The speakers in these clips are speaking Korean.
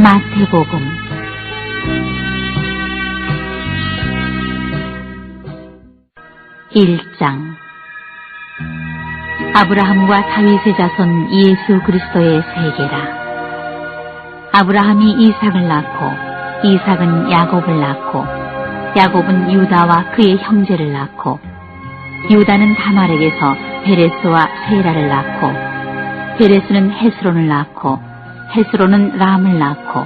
마태복음 1장. 아브라함과 다윗의 자손 예수 그리스도의 세계라. 아브라함이 이삭을 낳고 이삭은 야곱을 낳고 야곱은 유다와 그의 형제를 낳고 유다는 다말에게서 베레스와 세라를 낳고 베레스는 헤스론을 낳고 헤스론은 람을 낳고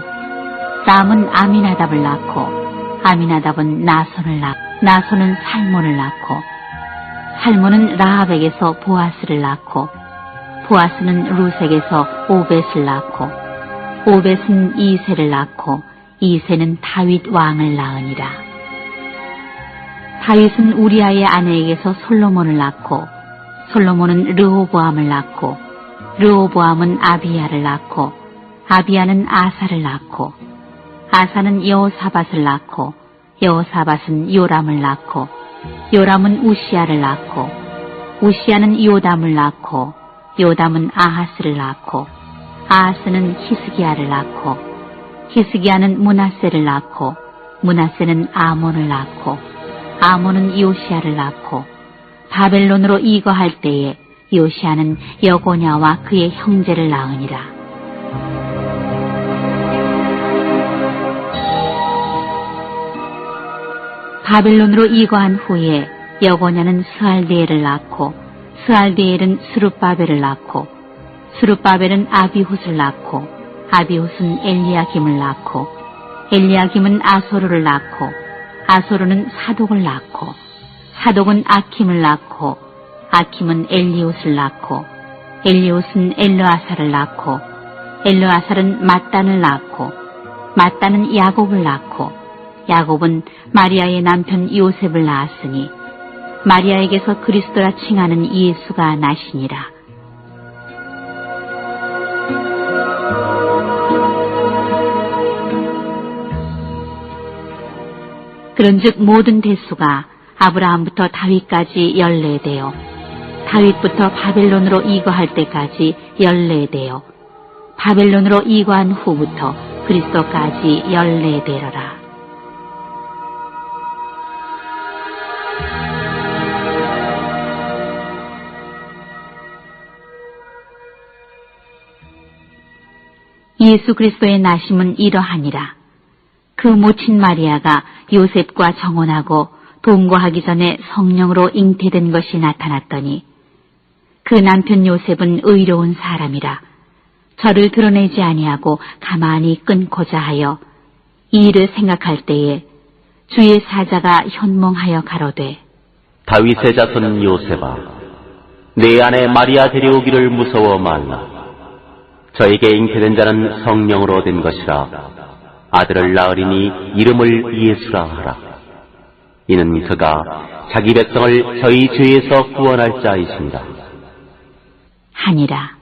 람은 아미나답을 낳고 아미나답은 나손을 낳고 나손은 살몬을 낳고 살몬은 라합에게서 보아스를 낳고 보아스는 루색에서 오벳을 낳고 오벳은 이새를 낳고 이새는 다윗 왕을 낳으니라. 다윗은 우리아의 아내에게서 솔로몬을 낳고 솔로몬은 르호보암을 낳고 르호보암은 아비야를 낳고 아비야는 아사를 낳고 아사는 여호사밧을 낳고 여호사밧은 요람을 낳고 요람은 우시야를 낳고 우시야는 요담을 낳고 요담은 아하스를 낳고 아하스는 히스기야를 낳고 히스기야는 므낫세를 낳고 므낫세는 아몬을 낳고 아몬은 요시야를 낳고 바벨론으로 이거할 때에 요시야는 여고냐와 그의 형제를 낳으니라. 바벨론으로 이거한 후에 여고냐는 스알디엘을 낳고 스알디엘은 스룹바벨을 낳고 스룹바벨은 아비훗을 낳고 아비훗은 엘리야김을 낳고 엘리야김은 아소르를 낳고 아소르는 사독을 낳고 사독은 아킴을 낳고 아킴은 엘리옷을 낳고 엘리옷은 엘르아사를 낳고 엘르아살은 mat단을 낳고 mat단은 야곱을 낳고 야곱은 마리아의 남편 요셉을 낳았으니 마리아에게서 그리스도라 칭하는 예수가 나시니라. 그런즉 모든 대수가 아브라함부터 다윗까지 14대요 다윗부터 바벨론으로 이거할 때까지 14대요 바벨론으로 이거한 후부터 그리스도까지 14대로라. 예수 그리스도의 나심은 이러하니라. 그 모친 마리아가 요셉과 정혼하고 동거하기 전에 성령으로 잉태된 것이 나타났더니 그 남편 요셉은 의로운 사람이라 저를 드러내지 아니하고 가만히 끊고자 하여 이 일을 생각할 때에 주의 사자가 현몽하여 가로되 다윗의 자손 요셉아 내 아내 마리아 데려오기를 무서워 말라. 저에게 잉태된 자는 성령으로 된 것이라 아들을 낳으리니 이름을 예수라 하라. 이는 그가 자기 백성을 저희 죄에서 구원할 자이신다 하니라.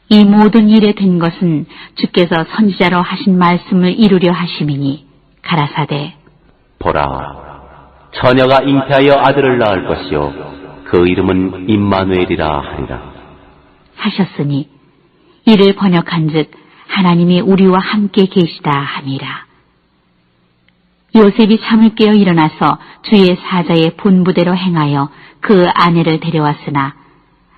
이 모든 일에 된 것은 주께서 선지자로 하신 말씀을 이루려 하심이니 가라사대 보라 처녀가 잉태하여 아들을 낳을 것이요 그 이름은 임마누엘이라 하리라 하셨으니 이를 번역한즉 하나님이 우리와 함께 계시다 함이라. 요셉이 잠을 깨어 일어나서 주의 사자의 분부대로 행하여 그 아내를 데려왔으나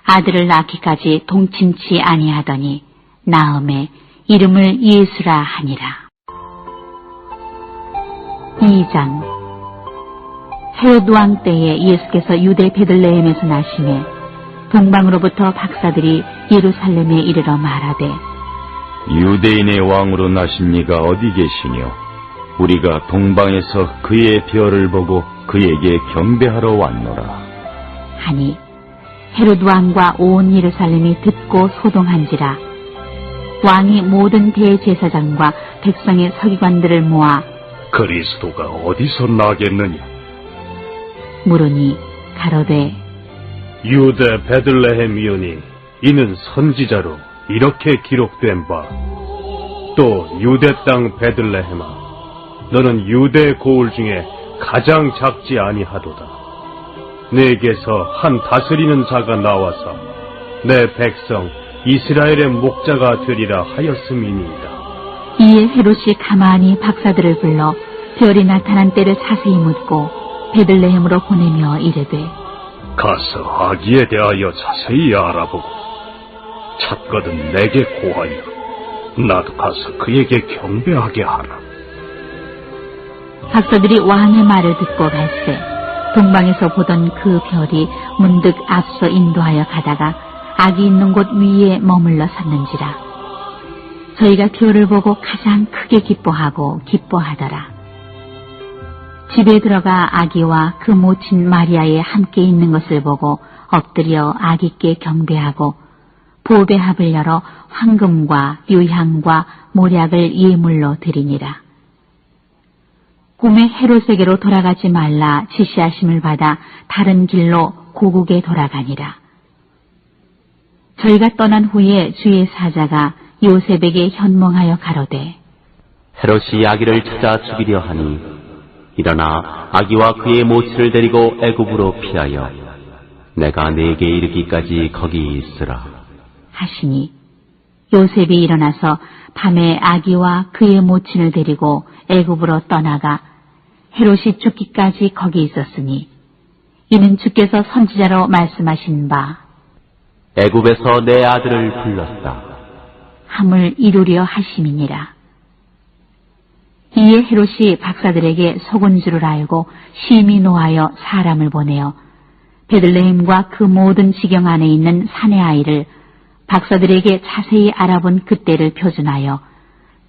아들을 낳기까지 동침치 아니하더니 나음에 이름을 예수라 하니라. 2장. 헤롯 왕 때에 예수께서 유대 베들레헴에서 나시매 동방으로부터 박사들이 예루살렘에 이르러 말하되 유대인의 왕으로 나신 이가 어디 계시뇨? 우리가 동방에서 그의 별을 보고 그에게 경배하러 왔노라. 하니 헤롯 왕과 온 예루살렘이 듣고 소동한지라. 왕이 모든 대제사장과 백성의 서기관들을 모아 그리스도가 어디서 나겠느냐? 물으니 가로되 유대 베들레헴이오니 이는 선지자로 이렇게 기록된 바 또 유대 땅 베들레헴아 너는 유대 고을 중에 가장 작지 아니하도다. 내게서 한 다스리는 자가 나와서 내 백성 이스라엘의 목자가 되리라 하였음이니이다. 이에 헤롯이 가만히 박사들을 불러 별이 나타난 때를 자세히 묻고 베들레헴으로 보내며 이르되 가서 아기에 대하여 자세히 알아보고 찾거든 내게 고하여 나도 가서 그에게 경배하게 하라. 박사들이 왕의 말을 듣고 갈새 동방에서 보던 그 별이 문득 앞서 인도하여 가다가 아기 있는 곳 위에 머물러 섰는지라. 저희가 별을 보고 가장 크게 기뻐하더라. 집에 들어가 아기와 그 모친 마리아에 함께 있는 것을 보고 엎드려 아기께 경배하고 보배합을 열어 황금과 유향과 모략을 예물로 드리니라. 꿈에 헤롯에게로 돌아가지 말라 지시하심을 받아 다른 길로 고국에 돌아가니라. 저희가 떠난 후에 주의 사자가 요셉에게 현몽하여 가로되 헤롯이 아기를 찾아 죽이려 하니 일어나 아기와 그의 모친을 데리고 애굽으로 피하여 내가 네게 이르기까지 거기 있으라 하시니 요셉이 일어나서 밤에 아기와 그의 모친을 데리고 애굽으로 떠나가 헤롯이 죽기까지 거기 있었으니 이는 주께서 선지자로 말씀하신 바 애굽에서 내 아들을 불렀다 함을 이루려 하심이니라. 이에 헤롯이 박사들에게 속은 줄을 알고 심히 노하여 사람을 보내어 베들레헴과 그 모든 지경 안에 있는 산의 아이를 박사들에게 자세히 알아본 그때를 표준하여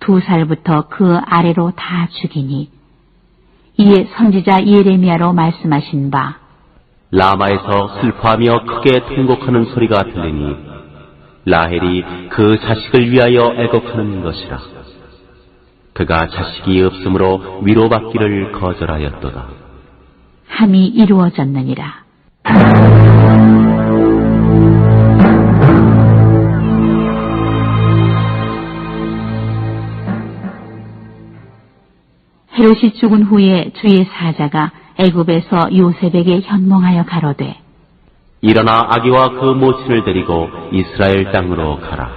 2살부터 그 아래로 다 죽이니 이에 선지자 예레미야로 말씀하신 바 라마에서 슬퍼하며 크게 통곡하는 소리가 들리니 라헬이 그 자식을 위하여 애곡하는 것이라. 그가 자식이 없으므로 위로받기를 거절하였도다. 함이 이루어졌느니라. 헤롯이 죽은 후에 주의 사자가 애굽에서 요셉에게 현몽하여 가로되 일어나 아기와 그 모친을 데리고 이스라엘 땅으로 가라.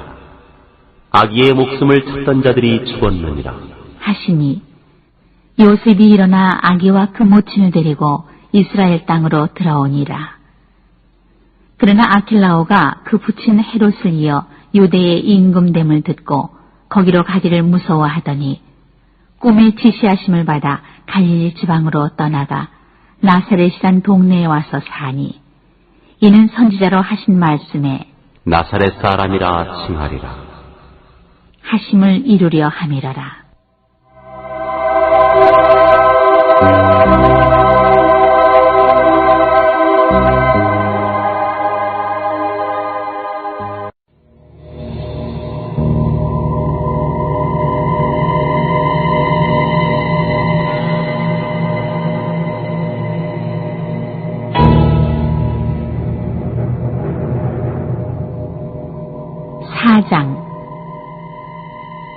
아기의 목숨을 찾던 자들이 죽었느니라. 하시니 요셉이 일어나 아기와 그 모친을 데리고 이스라엘 땅으로 들어오니라. 그러나 아킬라오가 그 부친 헤롯을 이어 유대의 임금됨을 듣고 거기로 가기를 무서워하더니 꿈에 지시하심을 받아 갈릴리 지방으로 떠나가 나사렛이란 동네에 와서 사니 이는 선지자로 하신 말씀에 나사렛 사람이라 칭하리라. 하심을 이루려 함이러라.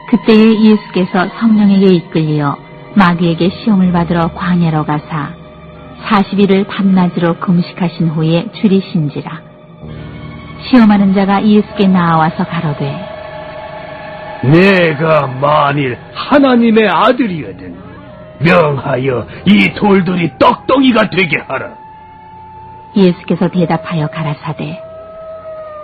그때에 예수께서 성령에게 이끌려 마귀에게 시험을 받으러 광야로 가사 40일을 밤낮으로 금식하신 후에 줄이신지라. 시험하는 자가 예수께 나와서 가로되 내가 만일 하나님의 아들이거든 명하여 이 돌들이 떡덩이가 되게 하라. 예수께서 대답하여 가라사대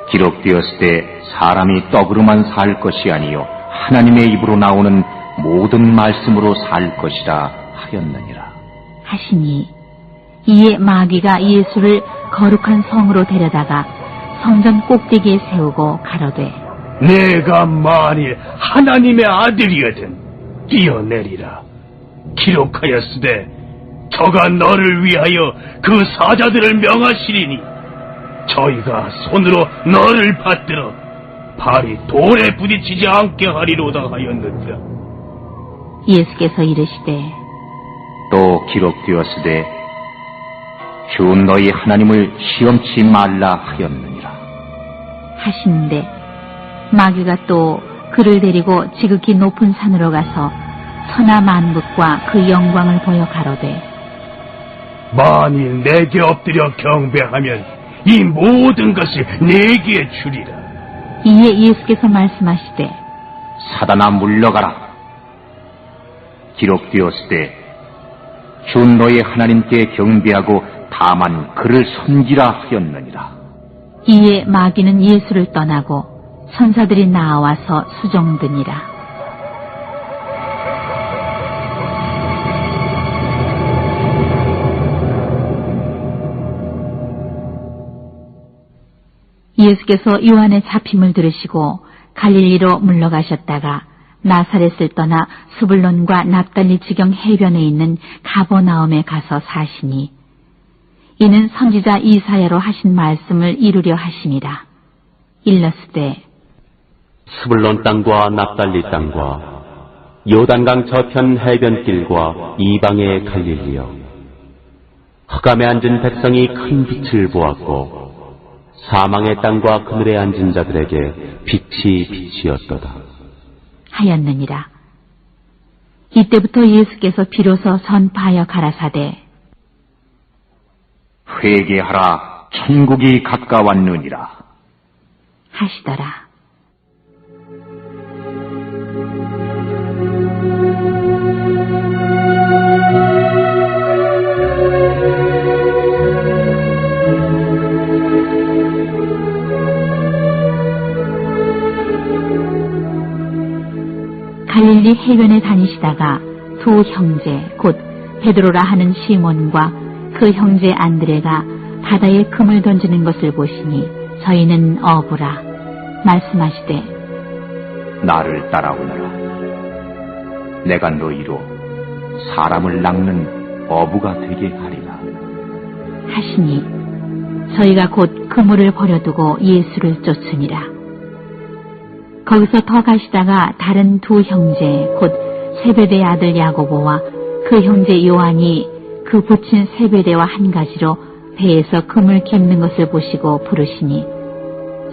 기록되었을 때 사람이 떡으로만 살 것이 아니요 하나님의 입으로 나오는 모든 말씀으로 살 것이라 하였느니라. 하시니 이에 마귀가 예수를 거룩한 성으로 데려다가 성전 꼭대기에 세우고 가로되 내가 만일 하나님의 아들이거든 뛰어내리라. 기록하였으되 저가 너를 위하여 그 사자들을 명하시리니 저희가 손으로 너를 받들어 발이 돌에 부딪히지 않게 하리로다 하였느니라. 예수께서 이르시되 또 기록되었으되 주 너희 하나님을 시험치 말라 하였느니라. 하시는데 마귀가 또 그를 데리고 지극히 높은 산으로 가서 천하 만국과 그 영광을 보여 가로되 만일 내게 엎드려 경배하면 이 모든 것을 내게 주리라. 이에 예수께서 말씀하시되 사단아 물러가라. 기록되었으되 주 너의 하나님께 경배하고 다만 그를 섬기라 하였느니라. 이에 마귀는 예수를 떠나고 천사들이 나와서 수종드니라. 예수께서 요한의 잡힘을 들으시고 갈릴리로 물러가셨다가 나사렛을 떠나 스불론과 납달리 지경 해변에 있는 가버나움에 가서 사시니 이는 선지자 이사야로 하신 말씀을 이루려 하심이라. 일렀으되 스불론 땅과 납달리 땅과 요단강 저편 해변길과 이방의 갈릴리여, 흑암에 앉은 백성이 큰 빛을 보았고 사망의 땅과 그늘에 앉은 자들에게 빛이 빛이었도다 하였느니라. 이때부터 예수께서 비로소 전파하여 가라사대 회개하라, 천국이 가까웠느니라 하시더라. 갈릴리 해변에 다니시다가 두 형제 곧 베드로라 하는 시몬과 그 형제 안드레가 바다에 금을 던지는 것을 보시니 저희는 어부라. 말씀하시되 나를 따라오너라. 내가 너희로 사람을 낚는 어부가 되게 하리라 하시니 저희가 곧 그물을 버려두고 예수를 쫓으니라. 거기서 더 가시다가 다른 두 형제 곧 세베대의 아들 야고보와 그 형제 요한이 그 부친 세베대와 한 가지로 배에서 금을 깁는 것을 보시고 부르시니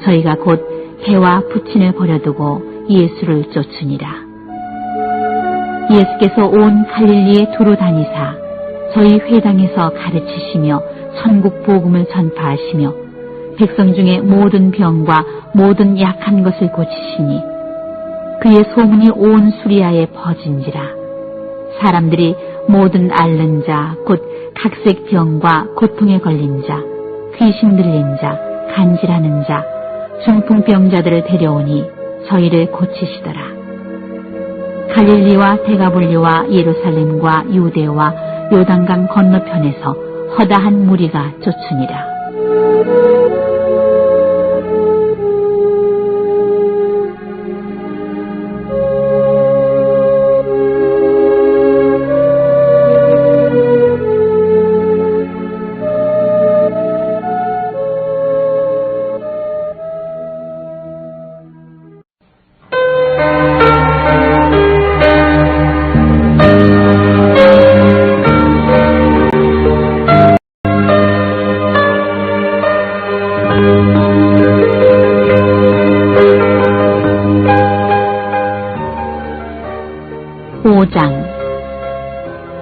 저희가 곧 배와 부친을 버려두고 예수를 쫓으니라. 예수께서 온 갈릴리에 두루 다니사 저희 회당에서 가르치시며 천국 복음을 전파하시며 백성 중에 모든 병과 모든 약한 것을 고치시니 그의 소문이 온 수리아에 퍼진지라. 사람들이 모든 앓는 자 곧 각색 병과 고통에 걸린 자, 귀신 들린 자, 간질하는 자, 중풍병자들을 데려오니 저희를 고치시더라. 갈릴리와 데가볼리와 예루살렘과 유대와 요단강 건너편에서 허다한 무리가 쫓으니라.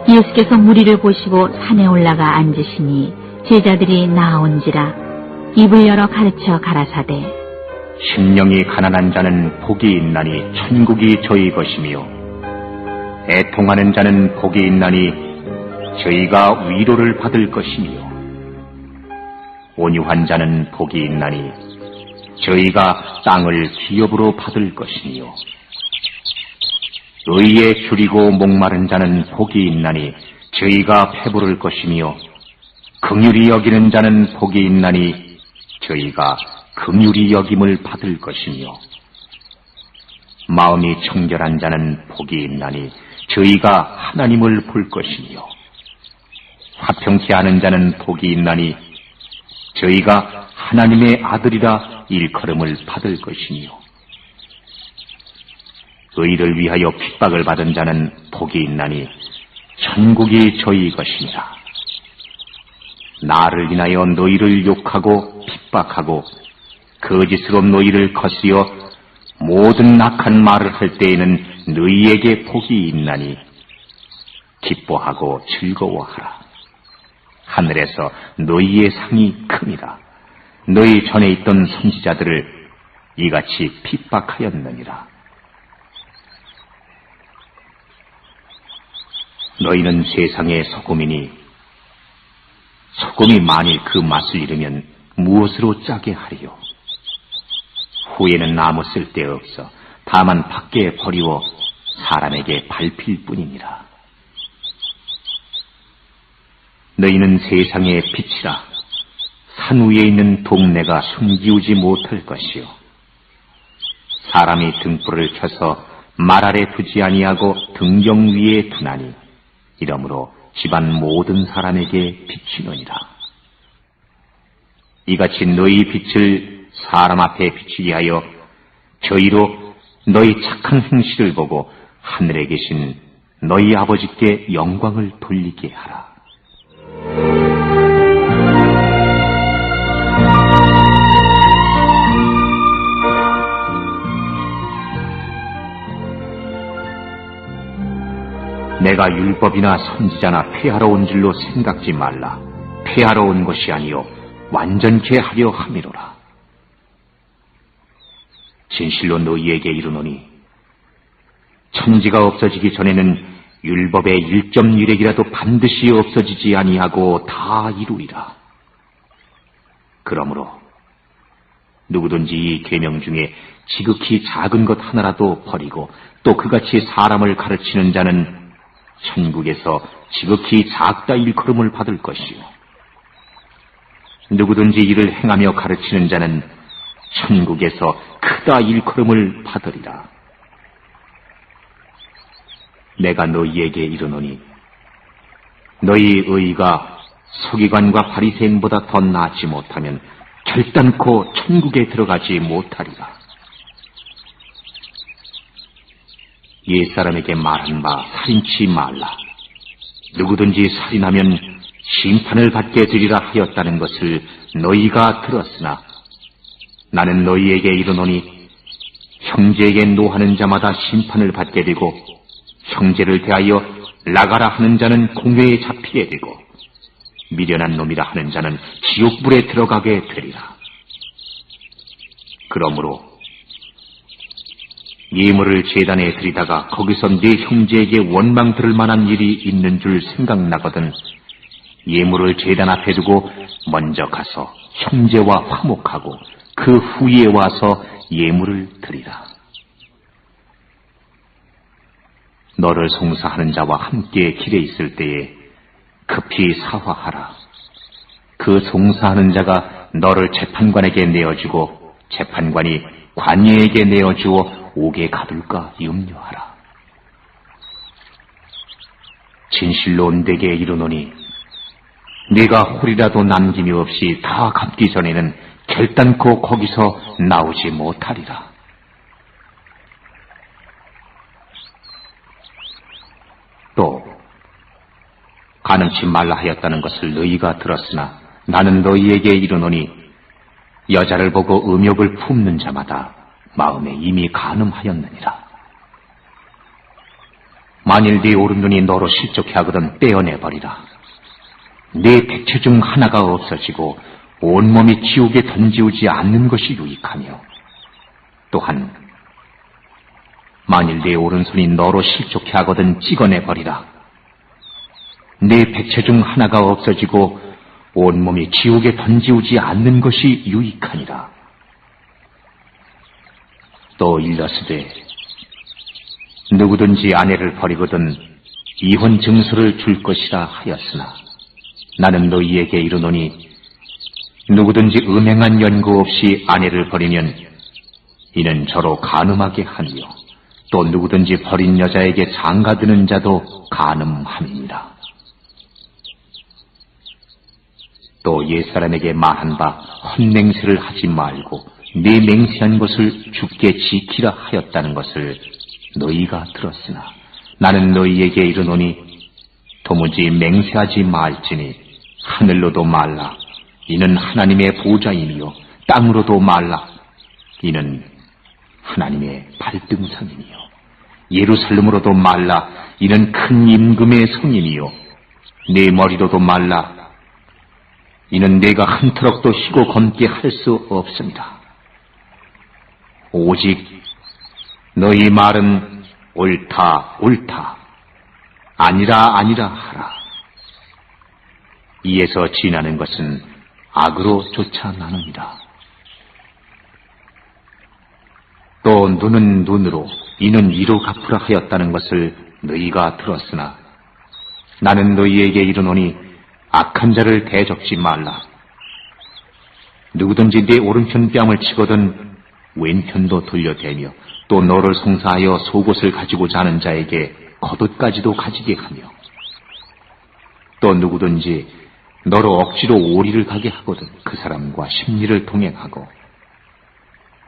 예수께서 무리를 보시고 산에 올라가 앉으시니 제자들이 나온지라. 입을 열어 가르쳐 가라사대 심령이 가난한 자는 복이 있나니 천국이 저희 것이며 애통하는 자는 복이 있나니 저희가 위로를 받을 것이며 온유한 자는 복이 있나니 저희가 땅을 기업으로 받을 것이며 의에 줄이고 목마른 자는 복이 있나니 저희가 배부를 것이며 긍휼히 여기는 자는 복이 있나니 저희가 긍휼히 여김을 받을 것이며 마음이 청결한 자는 복이 있나니 저희가 하나님을 볼 것이며 화평케 하는 자는 복이 있나니 저희가 하나님의 아들이라 일컬음을 받을 것이며 의를 위하여 핍박을 받은 자는 복이 있나니 천국이 저희 것이니라. 나를 인하여 너희를 욕하고 핍박하고 거짓으로 너희를 거스려 모든 악한 말을 할 때에는 너희에게 복이 있나니 기뻐하고 즐거워하라. 하늘에서 너희의 상이 크니라. 너희 전에 있던 선지자들을 이같이 핍박하였느니라. 너희는 세상의 소금이니 소금이 만일 그 맛을 잃으면 무엇으로 짜게 하리요? 후에는 아무 쓸데없어 다만 밖에 버리워 사람에게 밟힐 뿐이니라. 너희는 세상의 빛이라. 산 위에 있는 동네가 숨기우지 못할 것이요. 사람이 등불을 켜서 말 아래 두지 아니하고 등경 위에 두나니 이러므로 집안 모든 사람에게 비추느니라. 이같이 너희 빛을 사람 앞에 비추게 하여 저희로 너희 착한 행실을 보고 하늘에 계신 너희 아버지께 영광을 돌리게 하라. 내가 율법이나 선지자나 폐하러 온 줄로 생각지 말라. 폐하러 온 것이 아니요 완전케 하려 함이로라. 진실로 너희에게 이르노니 천지가 없어지기 전에는 율법의 1.1획이라도 반드시 없어지지 아니하고 다 이루리라. 그러므로 누구든지 이 계명 중에 지극히 작은 것 하나라도 버리고 또 그같이 사람을 가르치는 자는 천국에서 지극히 작다 일컬음을 받을 것이요. 누구든지 이를 행하며 가르치는 자는 천국에서 크다 일컬음을 받으리라. 내가 너희에게 이르노니 너희 의가 서기관과 바리새인보다 더 나지 못하면 결단코 천국에 들어가지 못하리라. 옛사람에게 말한 바 살인치 말라. 누구든지 살인하면 심판을 받게 되리라 하였다는 것을 너희가 들었으나 나는 너희에게 이르노니 형제에게 노하는 자마다 심판을 받게 되고 형제를 대하여 나가라 하는 자는 공회에 잡히게 되고 미련한 놈이라 하는 자는 지옥불에 들어가게 되리라. 그러므로 예물을 제단에 드리다가 거기서 네 형제에게 원망 들을 만한 일이 있는 줄 생각나거든 예물을 제단 앞에 두고 먼저 가서 형제와 화목하고 그 후에 와서 예물을 드리라. 너를 송사하는 자와 함께 길에 있을 때에 급히 사화하라. 그 송사하는 자가 너를 재판관에게 내어주고 재판관이 관예에게 내어주어 옥에 가둘까 염려하라. 진실로 내게 이르노니 네가 홀이라도 남김이 없이 다 갚기 전에는 결단코 거기서 나오지 못하리라. 또 간음치 말라 하였다는 것을 너희가 들었으나 나는 너희에게 이르노니 여자를 보고 음욕을 품는 자마다 마음에 이미 간음하였느니라. 만일 네 오른눈이 너로 실족해 하거든 떼어내버리라. 네 백체 중 하나가 없어지고 온몸이 지옥에 던지우지 않는 것이 유익하며 또한 만일 네 오른손이 너로 실족해 하거든 찍어내버리라. 네 백체 중 하나가 없어지고 온몸이 지옥에 던지우지 않는 것이 유익하니라. 또 일러스되 누구든지 아내를 버리거든 이혼 증서를 줄 것이라 하였으나 나는 너희에게 이르노니 누구든지 음행한 연고 없이 아내를 버리면 이는 저로 간음하게 하며 또 누구든지 버린 여자에게 장가드는 자도 간음함이니라. 또 옛사람에게 말한 바 헛맹세를 하지 말고 네 맹세한 것을 주께 지키라 하였다는 것을 너희가 들었으나 나는 너희에게 이르노니 도무지 맹세하지 말지니 하늘로도 말라. 이는 하나님의 보좌이며 땅으로도 말라. 이는 하나님의 발등상이며 예루살렘으로도 말라. 이는 큰 임금의 성이며 네 머리로도 말라. 이는 내가 한 트럭도 희고 검게 할 수 없습니다. 오직 너희 말은 옳다 옳다 아니라 아니라 하라. 이에서 지나는 것은 악으로 쫓아나느니라. 또 눈은 눈으로 이는 이로 갚으라 하였다는 것을 너희가 들었으나 나는 너희에게 이르노니 악한 자를 대적지 말라. 누구든지 네 오른편 뺨을 치거든 왼편도 돌려대며 또 너를 송사하여 속옷을 가지고자 하는 자에게 겉옷까지도 가지게 하며 또 누구든지 너로 억지로 오리를 가게 하거든 그 사람과 심리를 동행하고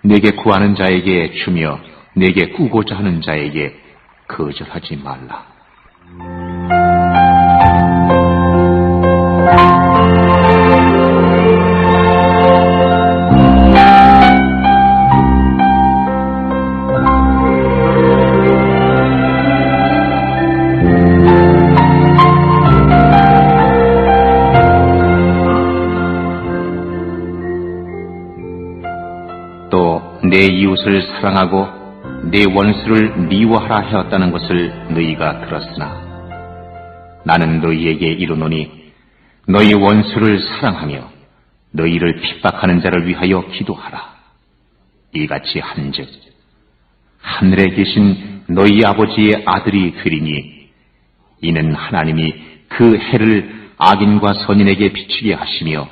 내게 구하는 자에게 주며 내게 꾸고자 하는 자에게 거절하지 말라. 내 이웃을 사랑하고 내 원수를 미워하라 하였다는 것을 너희가 들었으나 나는 너희에게 이르노니 너희 원수를 사랑하며 너희를 핍박하는 자를 위하여 기도하라. 이같이 한즉 하늘에 계신 너희 아버지의 아들이 되리니 이는 하나님이 그 해를 악인과 선인에게 비추게 하시며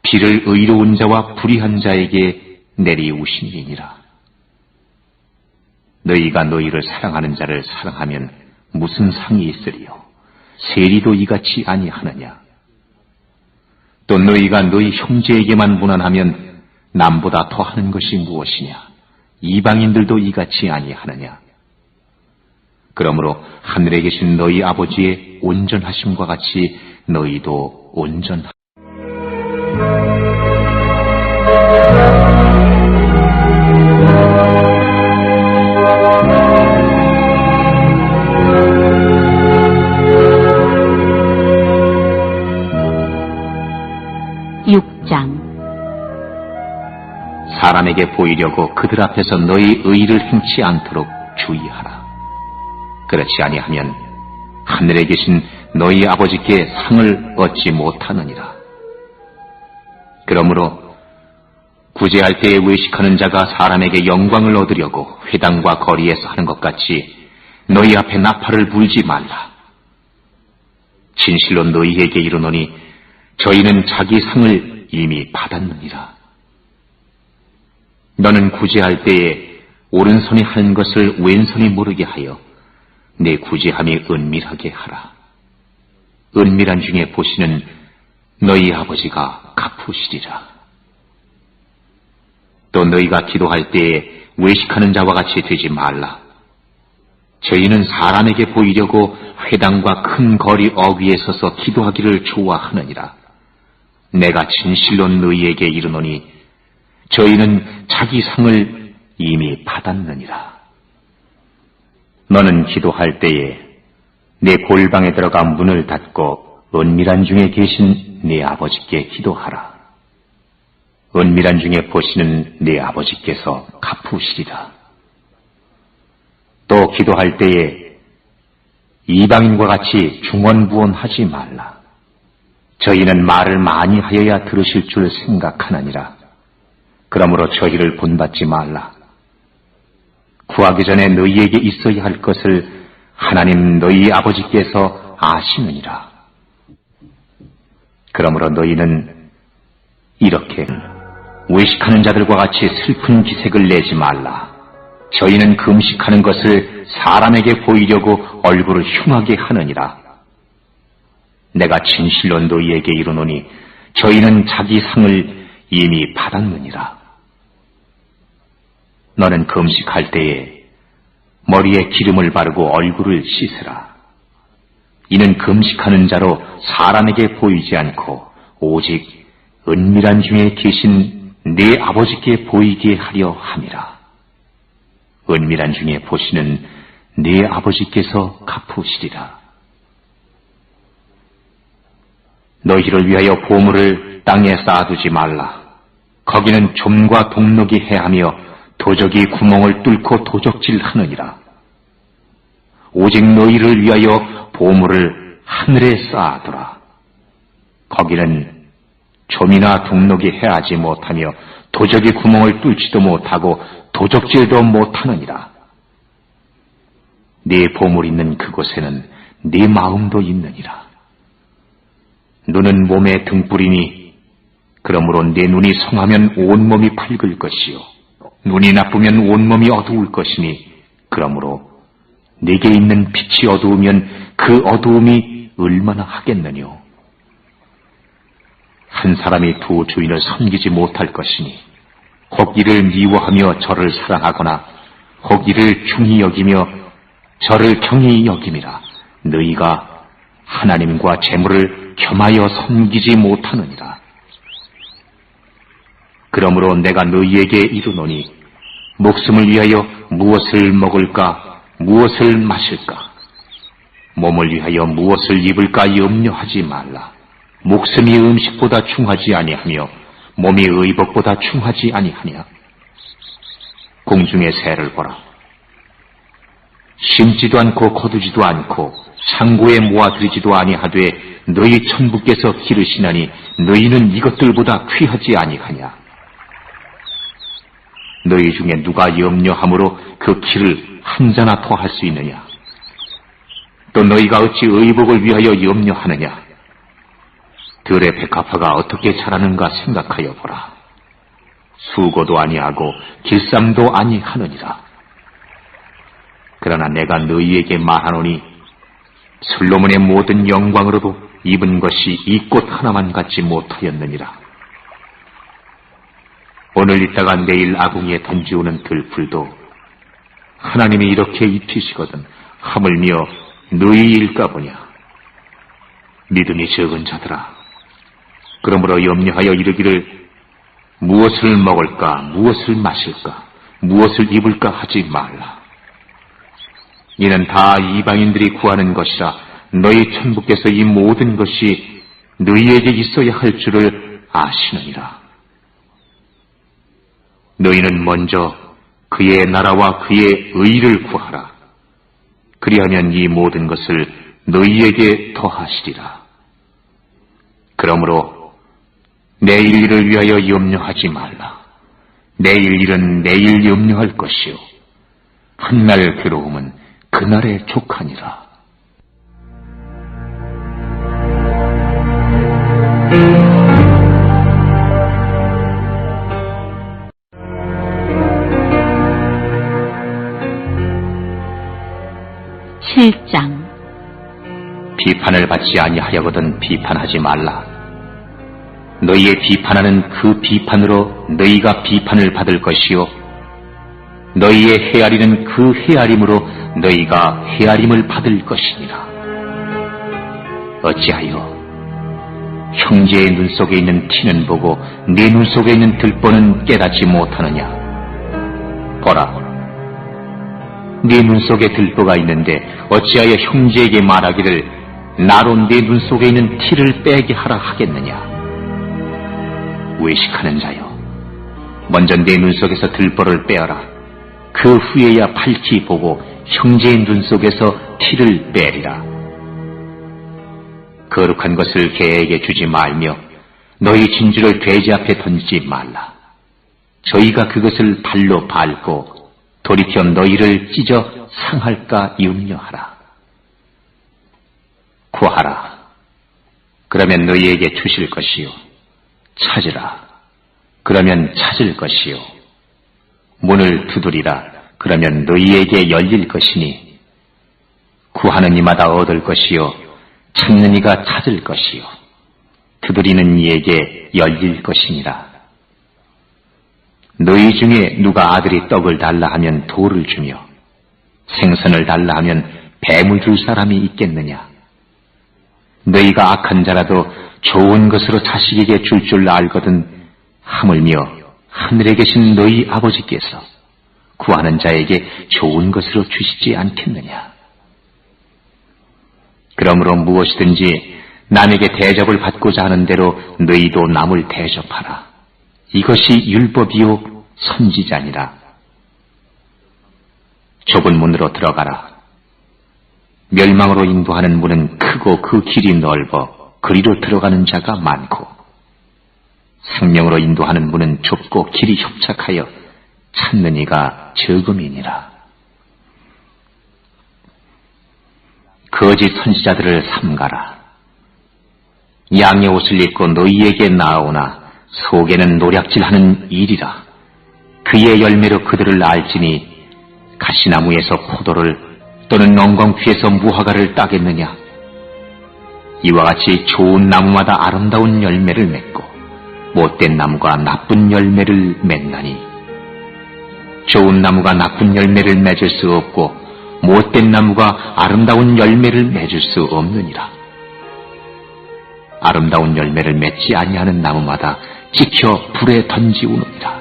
비를 의로운 자와 불의한 자에게 내리우시니라. 너희가 너희를 사랑하는 자를 사랑하면 무슨 상이 있으리요? 세리도 이같이 아니하느냐? 또 너희가 너희 형제에게만 무난하면 남보다 더하는 것이 무엇이냐? 이방인들도 이같이 아니하느냐? 그러므로 하늘에 계신 너희 아버지의 온전하심과 같이 너희도 온전하라. 6장 사람에게 보이려고 그들 앞에서 너희 의를 행치 않도록 주의하라. 그렇지 아니하면 하늘에 계신 너희 아버지께 상을 얻지 못하느니라. 그러므로 구제할 때에 외식하는 자가 사람에게 영광을 얻으려고 회당과 거리에서 하는 것 같이 너희 앞에 나팔을 불지 말라. 진실로 너희에게 이르노니 저희는 자기 상을 이미 받았느니라. 너는 구제할 때에 오른손이 하는 것을 왼손이 모르게 하여 내 구제함이 은밀하게 하라. 은밀한 중에 보시는 너희 아버지가 갚으시리라. 또 너희가 기도할 때에 외식하는 자와 같이 되지 말라. 저희는 사람에게 보이려고 회당과 큰 거리 어귀에 서서 기도하기를 좋아하느니라. 내가 진실로 너희에게 이르노니 저희는 자기 상을 이미 받았느니라. 너는 기도할 때에 내 골방에 들어가 문을 닫고 은밀한 중에 계신 네 아버지께 기도하라. 은밀한 중에 보시는 네 아버지께서 갚으시리라. 또 기도할 때에 이방인과 같이 중언부언하지 말라. 저희는 말을 많이 하여야 들으실 줄 생각하느니라. 그러므로 저희를 본받지 말라. 구하기 전에 너희에게 있어야 할 것을 하나님 너희 아버지께서 아시느니라. 그러므로 너희는 이렇게 외식하는 자들과 같이 슬픈 기색을 내지 말라. 저희는 금식하는 것을 사람에게 보이려고 얼굴을 흉하게 하느니라. 내가 진실로 너희에게 이르노니 저희는 자기 상을 이미 받았느니라. 너는 금식할 때에 머리에 기름을 바르고 얼굴을 씻으라. 이는 금식하는 자로 사람에게 보이지 않고 오직 은밀한 중에 계신 네 아버지께 보이게 하려 함이라. 은밀한 중에 보시는 네 아버지께서 갚으시리라. 너희를 위하여 보물을 땅에 쌓아두지 말라. 거기는 좀과 동록이 해하며 도적이 구멍을 뚫고 도적질하느니라. 오직 너희를 위하여 보물을 하늘에 쌓아두라. 거기는 좀이나 둑록이 해하지 못하며 도적이 구멍을 뚫지도 못하고 도적질도 못하느니라. 네 보물 있는 그곳에는 네 마음도 있느니라. 눈은 몸의 등불이니 그러므로 네 눈이 성하면 온몸이 밝을 것이요 눈이 나쁘면 온몸이 어두울 것이니 그러므로 네게 있는 빛이 어두우면 그 어두움이 얼마나 하겠느뇨. 한 사람이 두 주인을 섬기지 못할 것이니 혹 이를 미워하며 저를 사랑하거나 혹 이를 중히 여기며 저를 경히 여김이라. 너희가 하나님과 재물을 겸하여 섬기지 못하느니라. 그러므로 내가 너희에게 이르노니 목숨을 위하여 무엇을 먹을까 무엇을 마실까 몸을 위하여 무엇을 입을까 염려하지 말라. 목숨이 음식보다 중하지 아니하며 몸이 의복보다 중하지 아니하냐. 공중의 새를 보라. 심지도 않고 거두지도 않고 창고에 모아들이지도 아니하되 너희 천부께서 기르시나니 너희는 이것들보다 귀하지 아니하냐. 너희 중에 누가 염려함으로 그 키를 한 자나 더 할 수 있느냐. 또 너희가 어찌 의복을 위하여 염려하느냐. 들의 백합화가 어떻게 자라는가 생각하여 보라. 수고도 아니하고 길쌈도 아니하느니라. 그러나 내가 너희에게 말하노니 솔로몬의 모든 영광으로도 입은 것이 이 꽃 하나만 갖지 못하였느니라. 오늘 있다가 내일 아궁이에 던지오는 들풀도 하나님이 이렇게 입히시거든 하물며 너희일까 보냐. 믿음이 적은 자들아, 그러므로 염려하여 이르기를 무엇을 먹을까 무엇을 마실까 무엇을 입을까 하지 말라. 이는 다 이방인들이 구하는 것이라. 너희 천부께서 이 모든 것이 너희에게 있어야 할 줄을 아시느니라. 너희는 먼저 그의 나라와 그의 의를 구하라. 그리하면 이 모든 것을 너희에게 더하시리라. 그러므로 내일 일을 위하여 염려하지 말라. 내일 일은 내일 염려할 것이요 훗날 괴로움은 그날에 족하니라. (7장) 비판을 받지 아니하려거든 비판하지 말라. 너희의 비판하는 그 비판으로 너희가 비판을 받을 것이요 너희의 헤아리는 그 헤아림으로 너희가 헤아림을 받을 것이니라. 어찌하여 형제의 눈 속에 있는 티는 보고 네 눈 속에 있는 들보는 깨닫지 못하느냐. 보라, 네 눈 속에 들보가 있는데 어찌하여 형제에게 말하기를 나로 네 눈 속에 있는 티를 빼게 하라 하겠느냐. 외식하는 자여, 먼저 네 눈 속에서 들보를 빼어라. 그 후에야 밝히 보고 형제의 눈 속에서 티를 빼리라. 거룩한 것을 개에게 주지 말며 너희 진주를 돼지 앞에 던지지 말라. 저희가 그것을 발로 밟고 돌이켜 너희를 찢어 상할까 염려하라. 구하라. 그러면 너희에게 주실 것이요. 찾으라. 그러면 찾을 것이요. 문을 두드리라. 그러면 너희에게 열릴 것이니 구하는 이마다 얻을 것이요 찾는 이가 찾을 것이요 두드리는 이에게 열릴 것이니라. 너희 중에 누가 아들이 떡을 달라 하면 돌을 주며 생선을 달라 하면 뱀을 줄 사람이 있겠느냐. 너희가 악한 자라도 좋은 것으로 자식에게 줄 줄 알거든 하물며 하늘에 계신 너희 아버지께서 구하는 자에게 좋은 것으로 주시지 않겠느냐. 그러므로 무엇이든지 남에게 대접을 받고자 하는 대로 너희도 남을 대접하라. 이것이 율법이요 선지자니라. 좁은 문으로 들어가라. 멸망으로 인도하는 문은 크고 그 길이 넓어 그리로 들어가는 자가 많고 생명으로 인도하는 문은 좁고 길이 협착하여 찾는 이가 적음이니라. 거짓 선지자들을 삼가라. 양의 옷을 입고 너희에게 나아오나 속에는 노략질하는 일이라. 그의 열매로 그들을 알지니 가시나무에서 포도를 또는 엉겅퀴에서 무화과를 따겠느냐. 이와 같이 좋은 나무마다 아름다운 열매를 맺고 못된 나무가 나쁜 열매를 맺나니 좋은 나무가 나쁜 열매를 맺을 수 없고 못된 나무가 아름다운 열매를 맺을 수 없느니라. 아름다운 열매를 맺지 아니하는 나무마다 찍혀 불에 던지우느니라.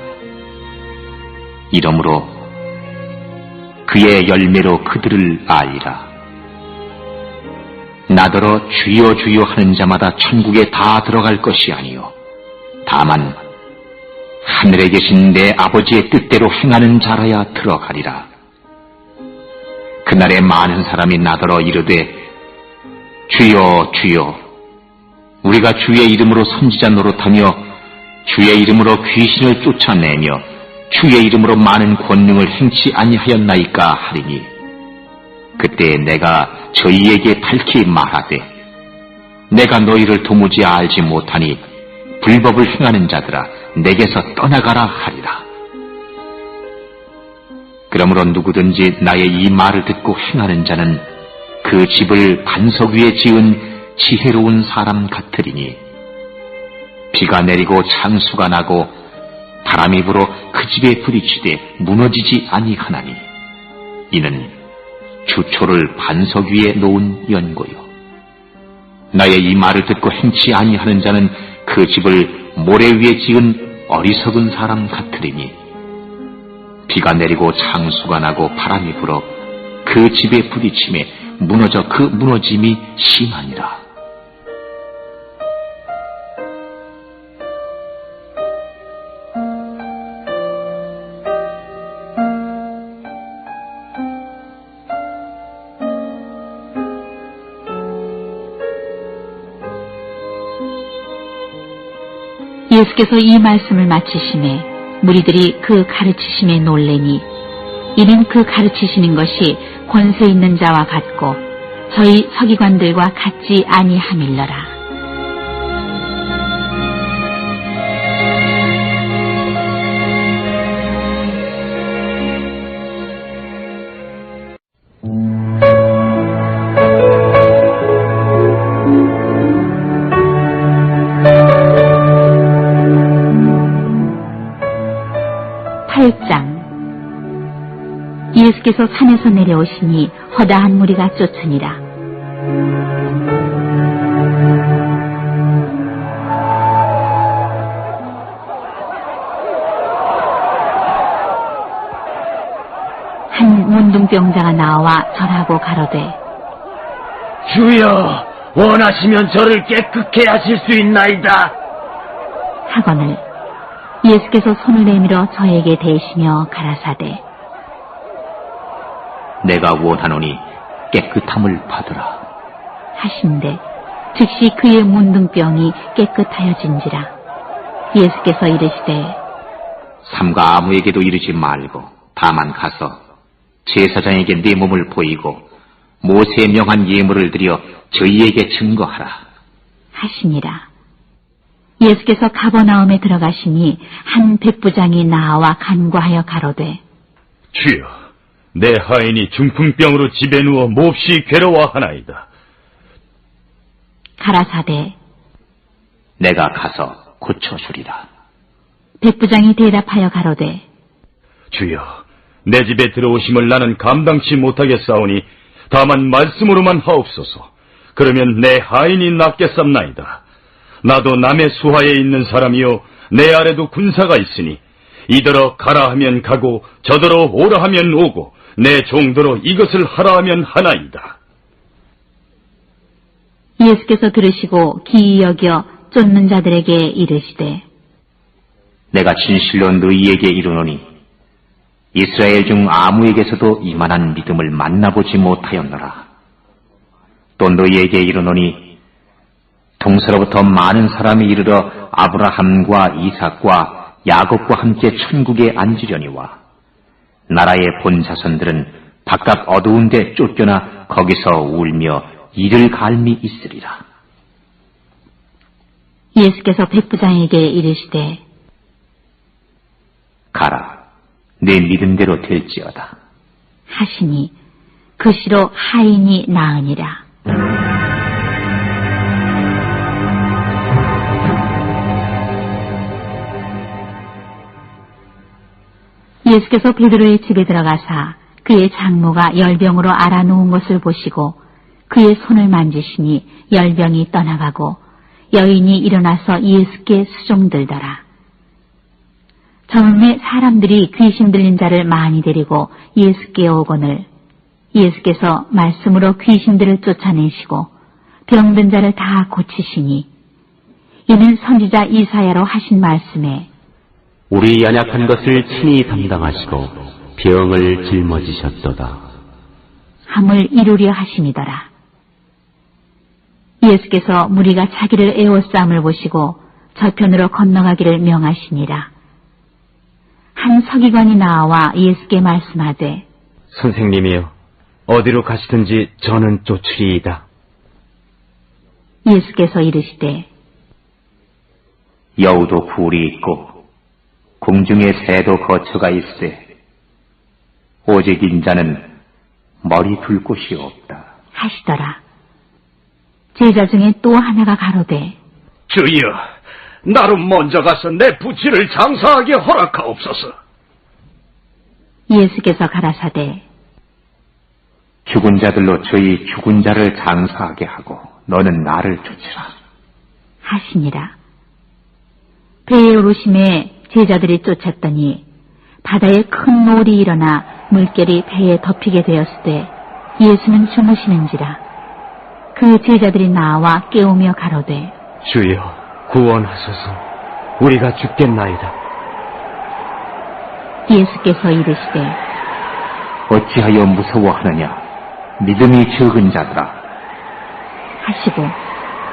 이러므로 그의 열매로 그들을 알리라. 나더러 주여 주여 하는 자마다 천국에 다 들어갈 것이 아니요 다만 하늘에 계신 내 아버지의 뜻대로 행하는 자라야 들어가리라. 그날에 많은 사람이 나더러 이르되 주여 주여 우리가 주의 이름으로 선지자 노릇하며 주의 이름으로 귀신을 쫓아내며 주의 이름으로 많은 권능을 행치 아니하였나이까 하리니 그때 내가 저희에게 밝히 말하되 내가 너희를 도무지 알지 못하니 불법을 행하는 자들아 내게서 떠나가라 하리라. 그러므로 누구든지 나의 이 말을 듣고 행하는 자는 그 집을 반석 위에 지은 지혜로운 사람 같으리니 비가 내리고 창수가 나고 바람이 불어 그 집에 부딪히되 무너지지 아니하나니 이는 주초를 반석 위에 놓은 연고요. 나의 이 말을 듣고 행치 아니하는 자는 그 집을 모래 위에 지은 어리석은 사람 같으리니 비가 내리고 창수가 나고 바람이 불어 그 집에 부딪힘에 무너져 그 무너짐이 심하니라. 예수께서 이 말씀을 마치심에 무리들이 그 가르치심에 놀래니 이는 그 가르치시는 것이 권세 있는 자와 같고 저희 서기관들과 같지 아니함일러라. 예수께서 산에서 내려오시니 허다한 무리가 쫓으니라. 한 문둥병자가 나와 절하고 가로되 주여 원하시면 저를 깨끗게 하실 수 있나이다. 하거늘 예수께서 손을 내밀어 저에게 대시며 가라사대 내가 원하노니 깨끗함을 받으라 하신대 즉시 그의 문둥병이 깨끗하여진지라. 예수께서 이르시되 삼가 아무에게도 이르지 말고 다만 가서 제사장에게 네 몸을 보이고 모세의 명한 예물을 드려 저희에게 증거하라 하시니라. 예수께서 가버나움에 들어가시니 한 백부장이 나와 간구하여 가로되 주여, 내 하인이 중풍병으로 집에 누워 몹시 괴로워하나이다. 가라사대 내가 가서 고쳐주리라. 백부장이 대답하여 가로되 주여, 내 집에 들어오심을 나는 감당치 못하겠사오니 다만 말씀으로만 하옵소서. 그러면 내 하인이 낫겠삼나이다. 나도 남의 수하에 있는 사람이요 내 아래도 군사가 있으니 이더러 가라 하면 가고 저더러 오라 하면 오고 내 종도로 이것을 하라 하면 하나이다. 예수께서 들으시고 기이 여겨 쫓는 자들에게 이르시되 내가 진실로 너희에게 이르노니 이스라엘 중 아무에게서도 이만한 믿음을 만나보지 못하였노라. 또 너희에게 이르노니 동서로부터 많은 사람이 이르러 아브라함과 이삭과 야곱과 함께 천국에 앉으려니와 나라의 본 자손들은 바깥 어두운 데 쫓겨나 거기서 울며 이를 갈미 있으리라. 예수께서 백부장에게 이르시되 가라, 내 믿음대로 될지어다. 하시니 그 시로 하인이 나으니라. 예수께서 베드로의 집에 들어가사 그의 장모가 열병으로 앓아놓은 것을 보시고 그의 손을 만지시니 열병이 떠나가고 여인이 일어나서 예수께 수종들더라. 처음에 사람들이 귀신 들린 자를 많이 데리고 예수께 오거늘 예수께서 말씀으로 귀신들을 쫓아내시고 병든 자를 다 고치시니 이는 선지자 이사야로 하신 말씀에 우리 연약한 것을 친히 담당하시고 병을 짊어지셨도다. 함을 이루려 하심이더라. 예수께서 무리가 자기를 애워싸움을 보시고 저편으로 건너가기를 명하시니라. 한 서기관이 나와 예수께 말씀하되 선생님이여, 어디로 가시든지 저는 쫓으리이다. 예수께서 이르시되 여우도 굴이 있고 공중에 새도 거처가 있으되 오직 인자는 머리 둘 곳이 없다. 하시더라. 제자 중에 또 하나가 가로되 주여, 나로 먼저 가서 내 부치를 장사하게 허락하옵소서. 예수께서 가라사대 죽은 자들로 저희 죽은 자를 장사하게 하고 너는 나를 쫓으라. 하시니라. 배에 오르심에 제자들이 쫓았더니 바다에 큰 노을이 일어나 물결이 배에 덮이게 되었을 때 예수는 주무시는지라. 그 제자들이 나와 깨우며 가로되 주여, 구원하소서. 우리가 죽겠나이다. 예수께서 이르시되 어찌하여 무서워하느냐? 믿음이 적은 자들아. 하시고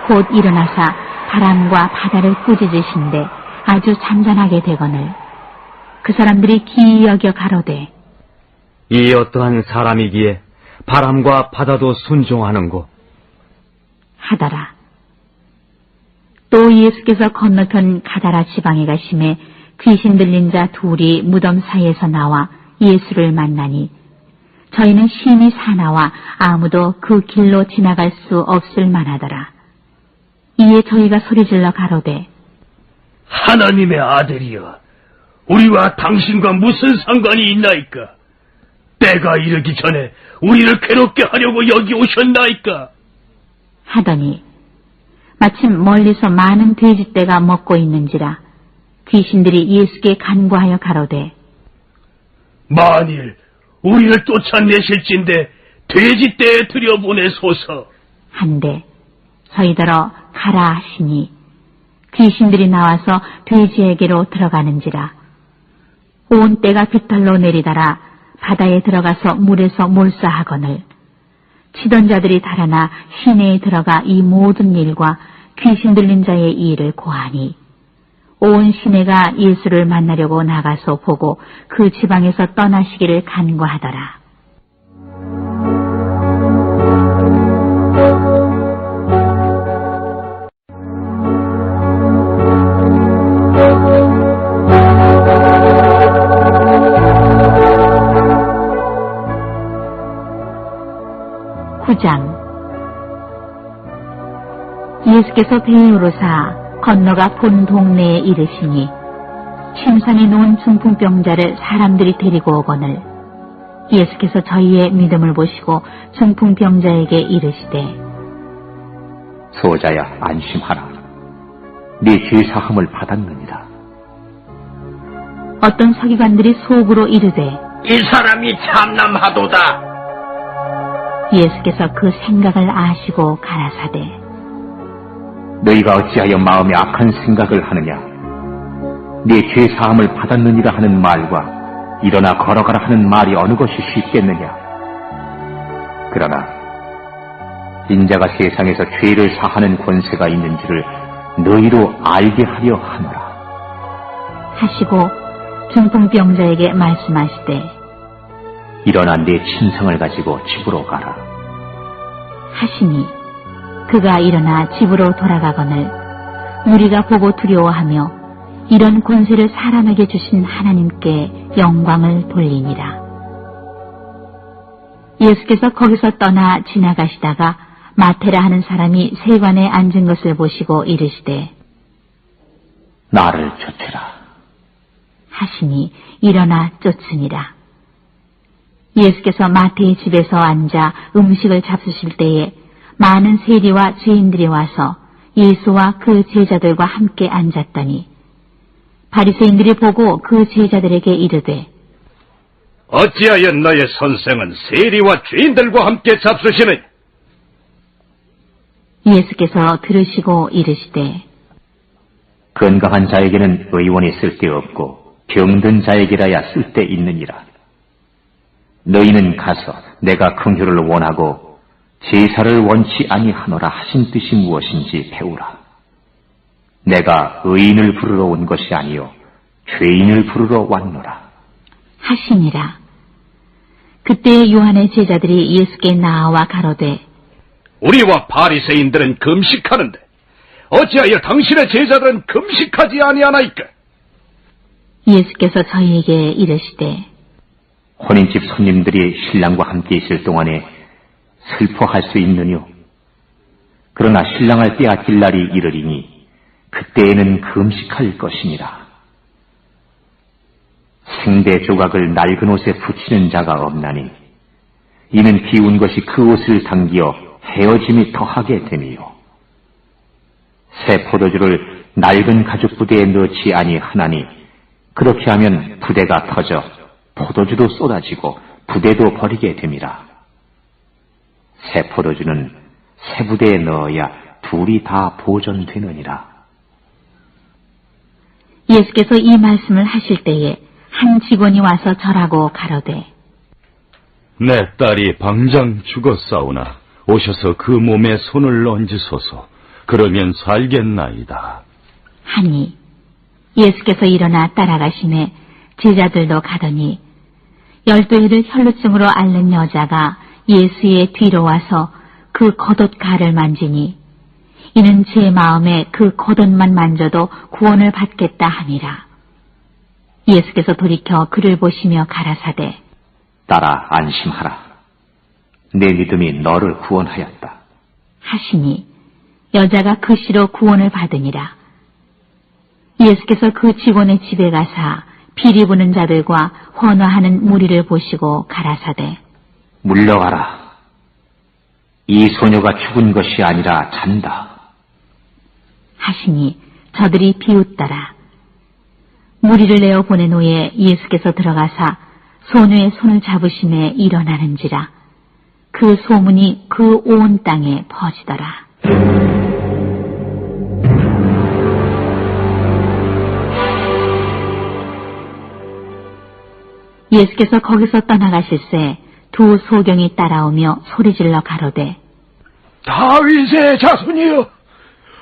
곧 일어나사 바람과 바다를 꾸짖으신데 아주 잔잔하게 되거늘 그 사람들이 기이 여겨 가로되 이 어떠한 사람이기에 바람과 바다도 순종하는고. 하더라. 또 예수께서 건너편 가다라 지방에 가심에 귀신 들린 자 둘이 무덤 사이에서 나와 예수를 만나니 저희는 심히 사나와 아무도 그 길로 지나갈 수 없을 만하더라. 이에 저희가 소리질러 가로되 하나님의 아들이여, 우리와 당신과 무슨 상관이 있나이까? 때가 이르기 전에 우리를 괴롭게 하려고 여기 오셨나이까? 하더니 마침 멀리서 많은 돼지떼가 먹고 있는지라 귀신들이 예수께 간구하여 가로되 만일 우리를 쫓아내실진데 돼지떼에 들여보내소서. 한데 저희더러 가라 하시니 귀신들이 나와서 돼지에게로 들어가는지라 온 떼가 깃털로 내리다라 바다에 들어가서 물에서 몰사하거늘 치던 자들이 달아나 시내에 들어가 이 모든 일과 귀신 들린 자의 일을 고하니 온 시내가 예수를 만나려고 나가서 보고 그 지방에서 떠나시기를 간구하더라. 예수께서 배에 오르사 건너가 본 동네에 이르시니 침상에 놓은 중풍병자를 사람들이 데리고 오거늘 예수께서 저희의 믿음을 보시고 중풍병자에게 이르시되 소자야, 안심하라. 네 죄사함을 받았느니라. 어떤 서기관들이 속으로 이르되 이 사람이 참남하도다. 예수께서 그 생각을 아시고 가라사대 너희가 어찌하여 마음에 악한 생각을 하느냐? 네 죄사함을 받았느니라 하는 말과 일어나 걸어가라 하는 말이 어느 것이 쉽겠느냐? 그러나 인자가 세상에서 죄를 사하는 권세가 있는 줄을 너희로 알게 하려 하노라. 하시고 중풍병자에게 말씀하시되 일어나 내 침상을 가지고 집으로 가라. 하시니 그가 일어나 집으로 돌아가거늘 무리가 보고 두려워하며 이런 권세를 사람에게 주신 하나님께 영광을 돌리니라. 예수께서 거기서 떠나 지나가시다가 마태라 하는 사람이 세관에 앉은 것을 보시고 이르시되 나를 쫓으라. 하시니 일어나 쫓으니라. 예수께서 마태의 집에서 앉아 음식을 잡수실 때에 많은 세리와 죄인들이 와서 예수와 그 제자들과 함께 앉았더니 바리새인들이 보고 그 제자들에게 이르되 어찌하여 너의 선생은 세리와 죄인들과 함께 잡수시느냐? 예수께서 들으시고 이르시되 건강한 자에게는 의원이 쓸데없고 병든 자에게라야 쓸데있느니라. 너희는 가서 내가 긍휼을 원하고 제사를 원치 아니하노라 하신 뜻이 무엇인지 배우라. 내가 의인을 부르러 온 것이 아니요 죄인을 부르러 왔노라. 하시니라. 그때 요한의 제자들이 예수께 나와 가로되 우리와 바리새인들은 금식하는데 어찌하여 당신의 제자들은 금식하지 아니하나이까? 예수께서 저희에게 이르시되 혼인집 손님들이 신랑과 함께 있을 동안에 슬퍼할 수 있느뇨? 그러나 신랑을 빼앗길 날이 이르리니 그때에는 금식할 것이니라. 생대 조각을 낡은 옷에 붙이는 자가 없나니 이는 비운 것이 그 옷을 당기어 헤어짐이 더하게 됨이요. 새 포도주를 낡은 가죽 부대에 넣지 아니하나니 그렇게 하면 부대가 터져 포도주도 쏟아지고 부대도 버리게 됨이라. 새 포도주는 새 부대에 넣어야 둘이 다 보존되느니라. 예수께서 이 말씀을 하실 때에 한 직원이 와서 절하고 가로되 내 딸이 방장 죽었사오나 오셔서 그 몸에 손을 얹으소서. 그러면 살겠나이다. 하니 예수께서 일어나 따라가시매 제자들도 가더니 12해를 혈루증으로 앓는 여자가 예수의 뒤로 와서 그 겉옷가를 만지니 이는 제 마음에 그 겉옷만 만져도 구원을 받겠다 하니라. 예수께서 돌이켜 그를 보시며 가라사대 딸아 안심하라. 내 믿음이 너를 구원하였다. 하시니 여자가 그 시로 구원을 받으니라. 예수께서 그 직원의 집에 가사 비리 부는 자들과 헌화하는 무리를 보시고 가라사대 물러가라. 이 소녀가 죽은 것이 아니라 잔다. 하시니 저들이 비웃더라. 무리를 내어 보낸 후에 예수께서 들어가사 소녀의 손을 잡으심에 일어나는지라. 그 소문이 그 온 땅에 퍼지더라. 예수께서 거기서 떠나가실새 두 소경이 따라오며 소리질러 가로되 다윗의 자손이여,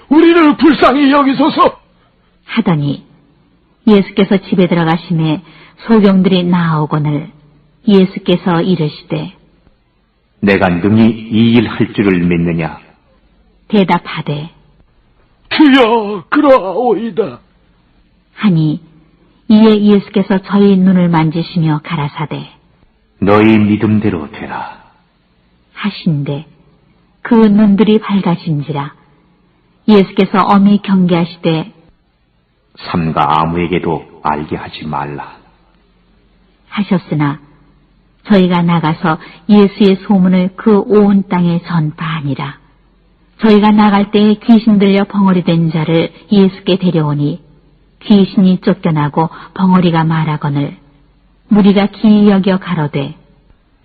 우리를 불쌍히 여기소서. 하더니 예수께서 집에 들어가심에 소경들이 나아오거늘 예수께서 이르시되 내가 능히 이 일 할 줄을 믿느냐? 대답하되 주여, 그러하오이다. 하니 이에 예수께서 저희 눈을 만지시며 가라사대 너희 믿음대로 되라. 하신대 그 눈들이 밝아진지라. 예수께서 엄히 경계하시되 삼가 아무에게도 알게 하지 말라. 하셨으나 저희가 나가서 예수의 소문을 그 온 땅에 전파하니라. 저희가 나갈 때에 귀신 들려 벙어리 된 자를 예수께 데려오니 귀신이 쫓겨나고 벙어리가 말하거늘 무리가 기이 여겨 가로되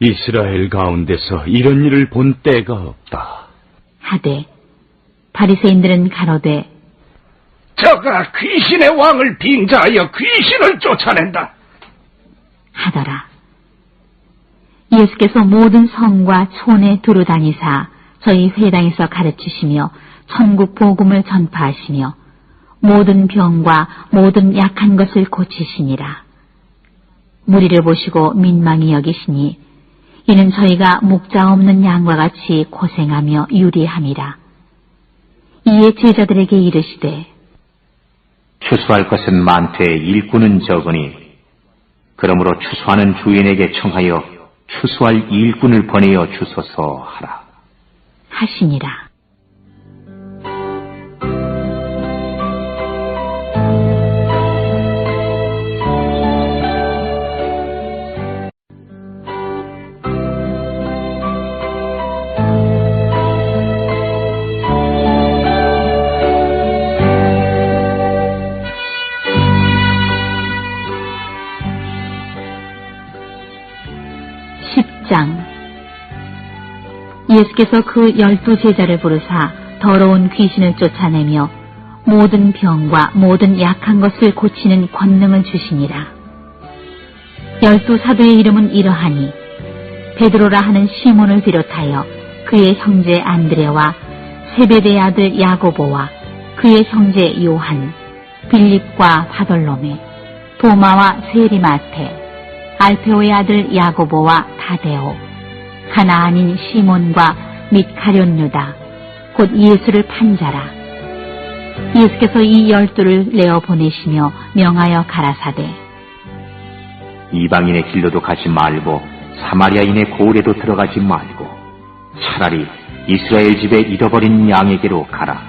이스라엘 가운데서 이런 일을 본 때가 없다. 하되 바리새인들은 가로되 저가 귀신의 왕을 빙자하여 귀신을 쫓아낸다 하더라. 예수께서 모든 성과 촌에 두루 다니사 저희 회당에서 가르치시며 천국 복음을 전파하시며 모든 병과 모든 약한 것을 고치시니라. 무리를 보시고 민망히 여기시니 이는 저희가 목자 없는 양과 같이 고생하며 유리함이라. 이에 제자들에게 이르시되 추수할 것은 많되 일꾼은 적으니 그러므로 추수하는 주인에게 청하여 추수할 일꾼을 보내어 주소서 하라. 하시니라. 예수께서 그 12 제자를 부르사 더러운 귀신을 쫓아내며 모든 병과 모든 약한 것을 고치는 권능을 주시니라. 12 사도의 이름은 이러하니 베드로라 하는 시몬을 비롯하여 그의 형제 안드레와 세베대의 아들 야고보와 그의 형제 요한, 빌립과 바돌로메, 도마와 세리마테, 알페오의 아들 야고보와 다데오, 가나안인 시몬과 및 가룟 유다, 곧 예수를 판 자라. 예수께서 이 12를 내어 보내시며 명하여 가라사대 이방인의 길로도 가지 말고 사마리아인의 고을에도 들어가지 말고 차라리 이스라엘 집에 잃어버린 양에게로 가라.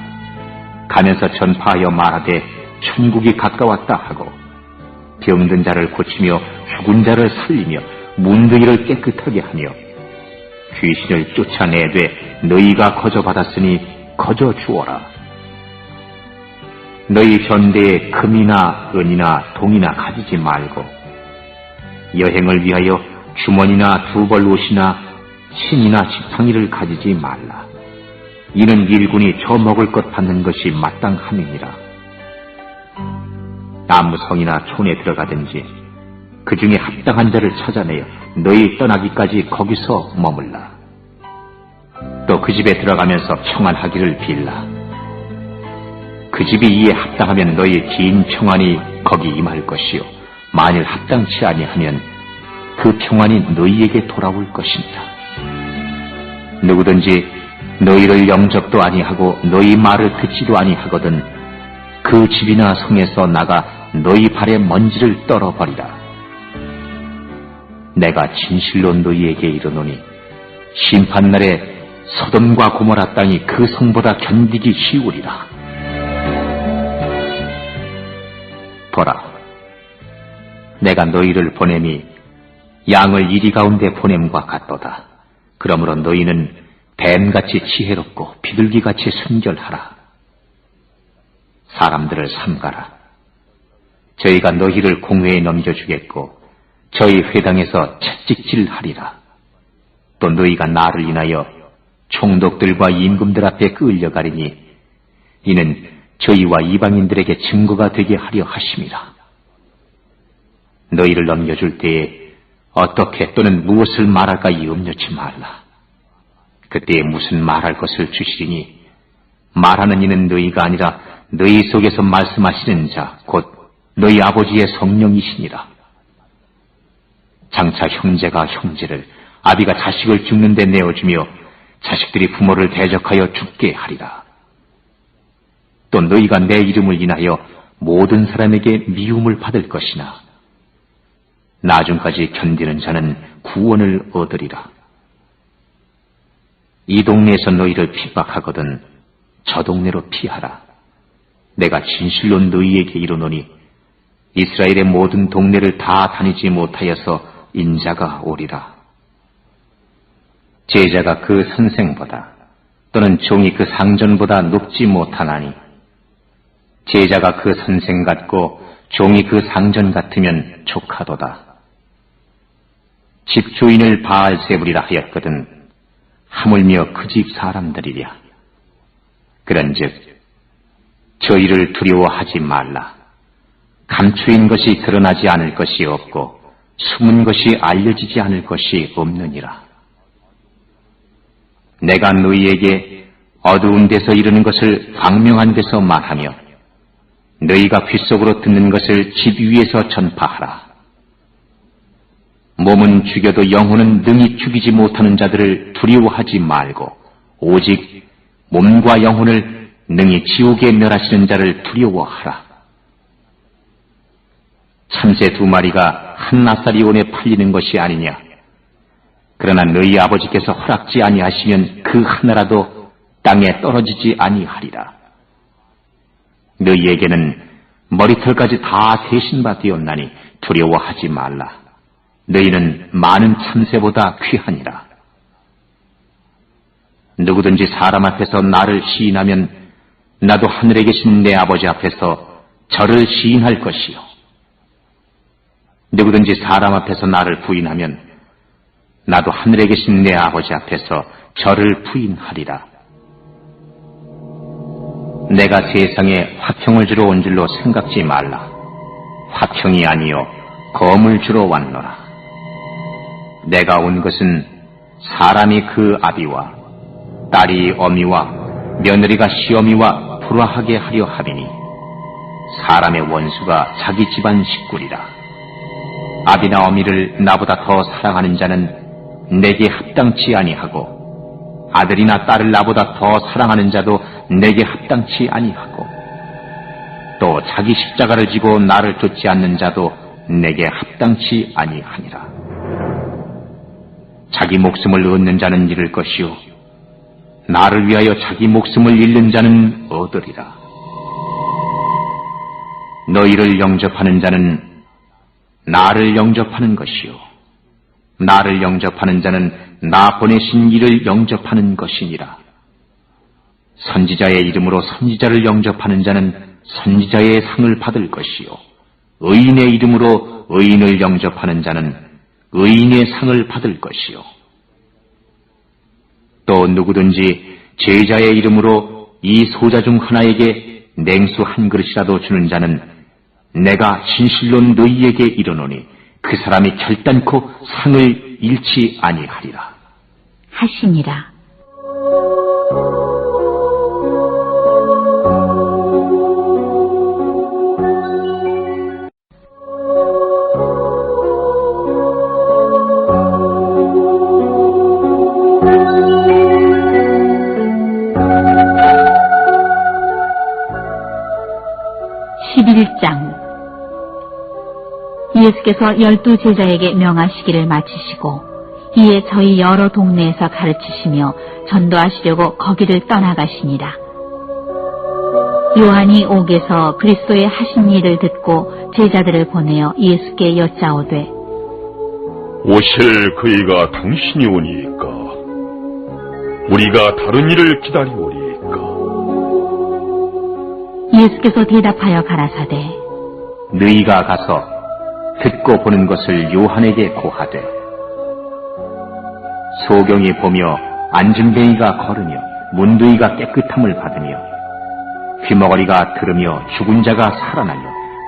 가면서 전파하여 말하되 천국이 가까웠다 하고 병든 자를 고치며 죽은 자를 살리며 문둥이를 깨끗하게 하며 귀신을 쫓아내되 너희가 거저받았으니 거저 주어라. 너희 전대에 금이나 은이나 동이나 가지지 말고 여행을 위하여 주머니나 두벌 옷이나 신이나 지팡이를 가지지 말라. 이는 일군이 저 먹을 것 받는 것이 마땅함이니라. 아무 성이나 촌에 들어가든지 그 중에 합당한 자를 찾아내어 너희 떠나기까지 거기서 머물라. 또 그 집에 들어가면서 평안하기를 빌라. 그 집이 이에 합당하면 너희 긴 평안이 거기 임할 것이요 만일 합당치 아니하면 그 평안이 너희에게 돌아올 것이니라. 누구든지 너희를 영접도 아니하고 너희 말을 듣지도 아니하거든 그 집이나 성에서 나가 너희 발에 먼지를 떨어버리라. 내가 진실로 너희에게 이르노니 심판날에 소돔과 고모라 땅이 그 성보다 견디기 쉬우리라. 보라, 내가 너희를 보냄이 양을 이리 가운데 보냄과 같도다. 그러므로 너희는 뱀같이 지혜롭고 비둘기같이 순결하라. 사람들을 삼가라. 저희가 너희를 공회에 넘겨주겠고 저희 회당에서 채찍질하리라. 또 너희가 나를 인하여 총독들과 임금들 앞에 끌려가리니 이는 저희와 이방인들에게 증거가 되게 하려 하심이라. 너희를 넘겨줄 때에 어떻게 또는 무엇을 말할까 염려치 말라. 그때에 무슨 말할 것을 주시리니 말하는 이는 너희가 아니라 너희 속에서 말씀하시는 자 곧 너희 아버지의 성령이시니라. 장차 형제가 형제를 아비가 자식을 죽는 데 내어주며 자식들이 부모를 대적하여 죽게 하리라. 또 너희가 내 이름을 인하여 모든 사람에게 미움을 받을 것이나 나중까지 견디는 자는 구원을 얻으리라. 이 동네에서 너희를 핍박하거든 저 동네로 피하라. 내가 진실로 너희에게 이르노니 이스라엘의 모든 동네를 다 다니지 못하여서 인자가 오리라. 제자가 그 선생보다 또는 종이 그 상전보다 높지 못하나니 제자가 그 선생 같고 종이 그 상전 같으면 족하도다. 집 주인을 바알세불이라 하였거든 하물며 그 집 사람들이랴. 그런즉 저희를 두려워하지 말라. 감추인 것이 드러나지 않을 것이 없고 숨은 것이 알려지지 않을 것이 없느니라. 내가 너희에게 어두운 데서 이르는 것을 광명한 데서 말하며 너희가 귓속으로 듣는 것을 집 위에서 전파하라. 몸은 죽여도 영혼은 능히 죽이지 못하는 자들을 두려워하지 말고 오직 몸과 영혼을 능히 지옥에 멸하시는 자를 두려워하라. 참새 2마리가 한 나사리온에 팔리는 것이 아니냐. 그러나 너희 아버지께서 허락지 아니하시면 그 하나라도 땅에 떨어지지 아니하리라. 너희에게는 머리털까지 다 세신 바 되었나니 두려워하지 말라. 너희는 많은 참새보다 귀하니라. 누구든지 사람 앞에서 나를 시인하면 나도 하늘에 계신 내 아버지 앞에서 저를 시인할 것이요. 누구든지 사람 앞에서 나를 부인하면 나도 하늘에 계신 내 아버지 앞에서 저를 부인하리라. 내가 세상에 화평을 주러 온 줄로 생각지 말라. 화평이 아니요 검을 주러 왔노라. 내가 온 것은 사람이 그 아비와 딸이 어미와 며느리가 시어미와 불화하게 하려 함이니 사람의 원수가 자기 집안 식구리라. 아비나 어미를 나보다 더 사랑하는 자는 내게 합당치 아니하고 아들이나 딸을 나보다 더 사랑하는 자도 내게 합당치 아니하고 또 자기 십자가를 지고 나를 쫓지 않는 자도 내게 합당치 아니하니라. 자기 목숨을 얻는 자는 잃을 것이요 나를 위하여 자기 목숨을 잃는 자는 얻으리라. 너희를 영접하는 자는 나를 영접하는 것이요 나를 영접하는 자는 나 보내신 이를 영접하는 것이니라. 선지자의 이름으로 선지자를 영접하는 자는 선지자의 상을 받을 것이요 의인의 이름으로 의인을 영접하는 자는 의인의 상을 받을 것이요 또 누구든지 제자의 이름으로 이 소자 중 하나에게 냉수 한 그릇이라도 주는 자는 내가 진실로 너희에게 이르노니 그 사람이 결단코 상을 잃지 아니하리라. 하시니라. 예수께서 12제자에게 명하시기를 마치시고 이에 저희 여러 동네에서 가르치시며 전도하시려고 거기를 떠나가시니라. 요한이 옥에서 그리스도의 하신 일을 듣고 제자들을 보내어 예수께 여짜오되 오실 그이가 당신이 오니이까 우리가 다른 일을 기다리오리이까. 예수께서 대답하여 가라사대 너희가 가서 듣고 보는 것을 요한에게 고하되 소경이 보며 안진뱅이가 걸으며 문두이가 깨끗함을 받으며 귀머거리가 들으며 죽은 자가 살아나며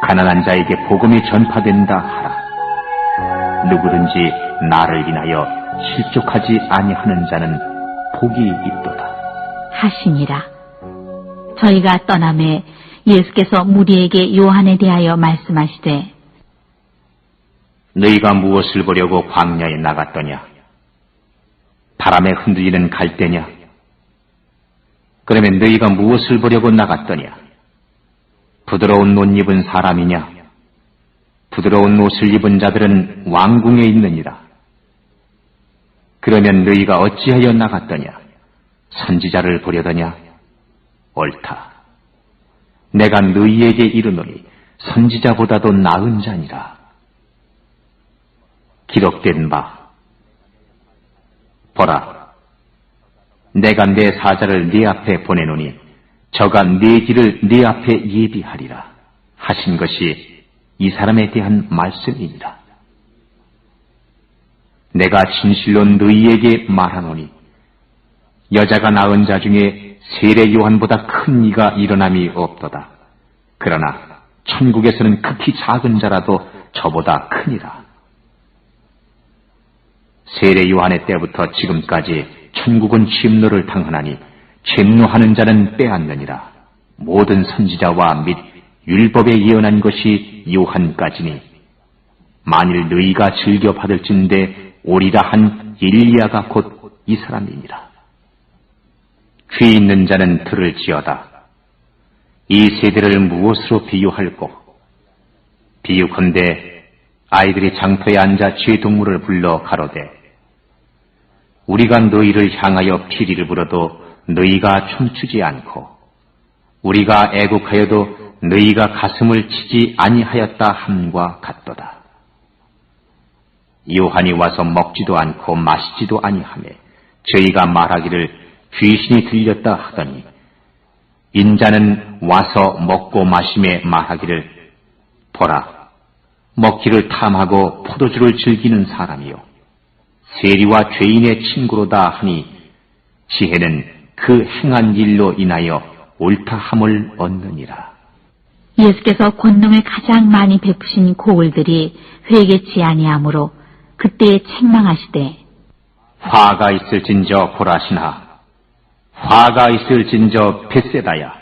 가난한 자에게 복음이 전파된다 하라. 누구든지 나를 인하여 실족하지 아니하는 자는 복이 있도다 하시니라. 저희가 떠남에 예수께서 무리에게 요한에 대하여 말씀하시되 너희가 무엇을 보려고 광야에 나갔더냐? 바람에 흔들리는 갈대냐? 그러면 너희가 무엇을 보려고 나갔더냐? 부드러운 옷 입은 사람이냐? 부드러운 옷을 입은 자들은 왕궁에 있느니라. 그러면 너희가 어찌하여 나갔더냐? 선지자를 보려더냐? 옳다. 내가 너희에게 이르노니 선지자보다도 나은 자니라. 기록된 바 보라, 내가 내 사자를 네 앞에 보내노니 저가 네 길을 네 앞에 예비하리라 하신 것이 이 사람에 대한 말씀이니라. 내가 진실로 너희에게 말하노니 여자가 낳은 자 중에 세례 요한보다 큰 이가 일어남이 없도다. 그러나 천국에서는 극히 작은 자라도 저보다 크니라. 세례 요한의 때부터 지금까지 천국은 침노를 당하나니 침노하는 자는 빼앗느니라. 모든 선지자와 및 율법에 예언한 것이 요한까지니 만일 너희가 즐겨 받을진대 오리라 한 엘리야가 곧 이 사람이니라. 귀 있는 자는 들을지어다. 이 세대를 무엇으로 비유할꼬? 비유컨대 아이들이 장터에 앉아 쥐동물을 불러 가로되 우리가 너희를 향하여 피리를 불어도 너희가 춤추지 않고 우리가 애국하여도 너희가 가슴을 치지 아니하였다 함과 같도다. 요한이 와서 먹지도 않고 마시지도 아니하며 저희가 말하기를 귀신이 들렸다 하더니 인자는 와서 먹고 마시며 말하기를 보라 먹기를 탐하고 포도주를 즐기는 사람이요 세리와 죄인의 친구로다 하니 지혜는 그 행한 일로 인하여 옳다함을 얻느니라. 예수께서 권능을 가장 많이 베푸신 고을들이 회개치 아니하므로 그때에 책망하시되 화가 있을진저 고라시나 화가 있을진저 벳세다야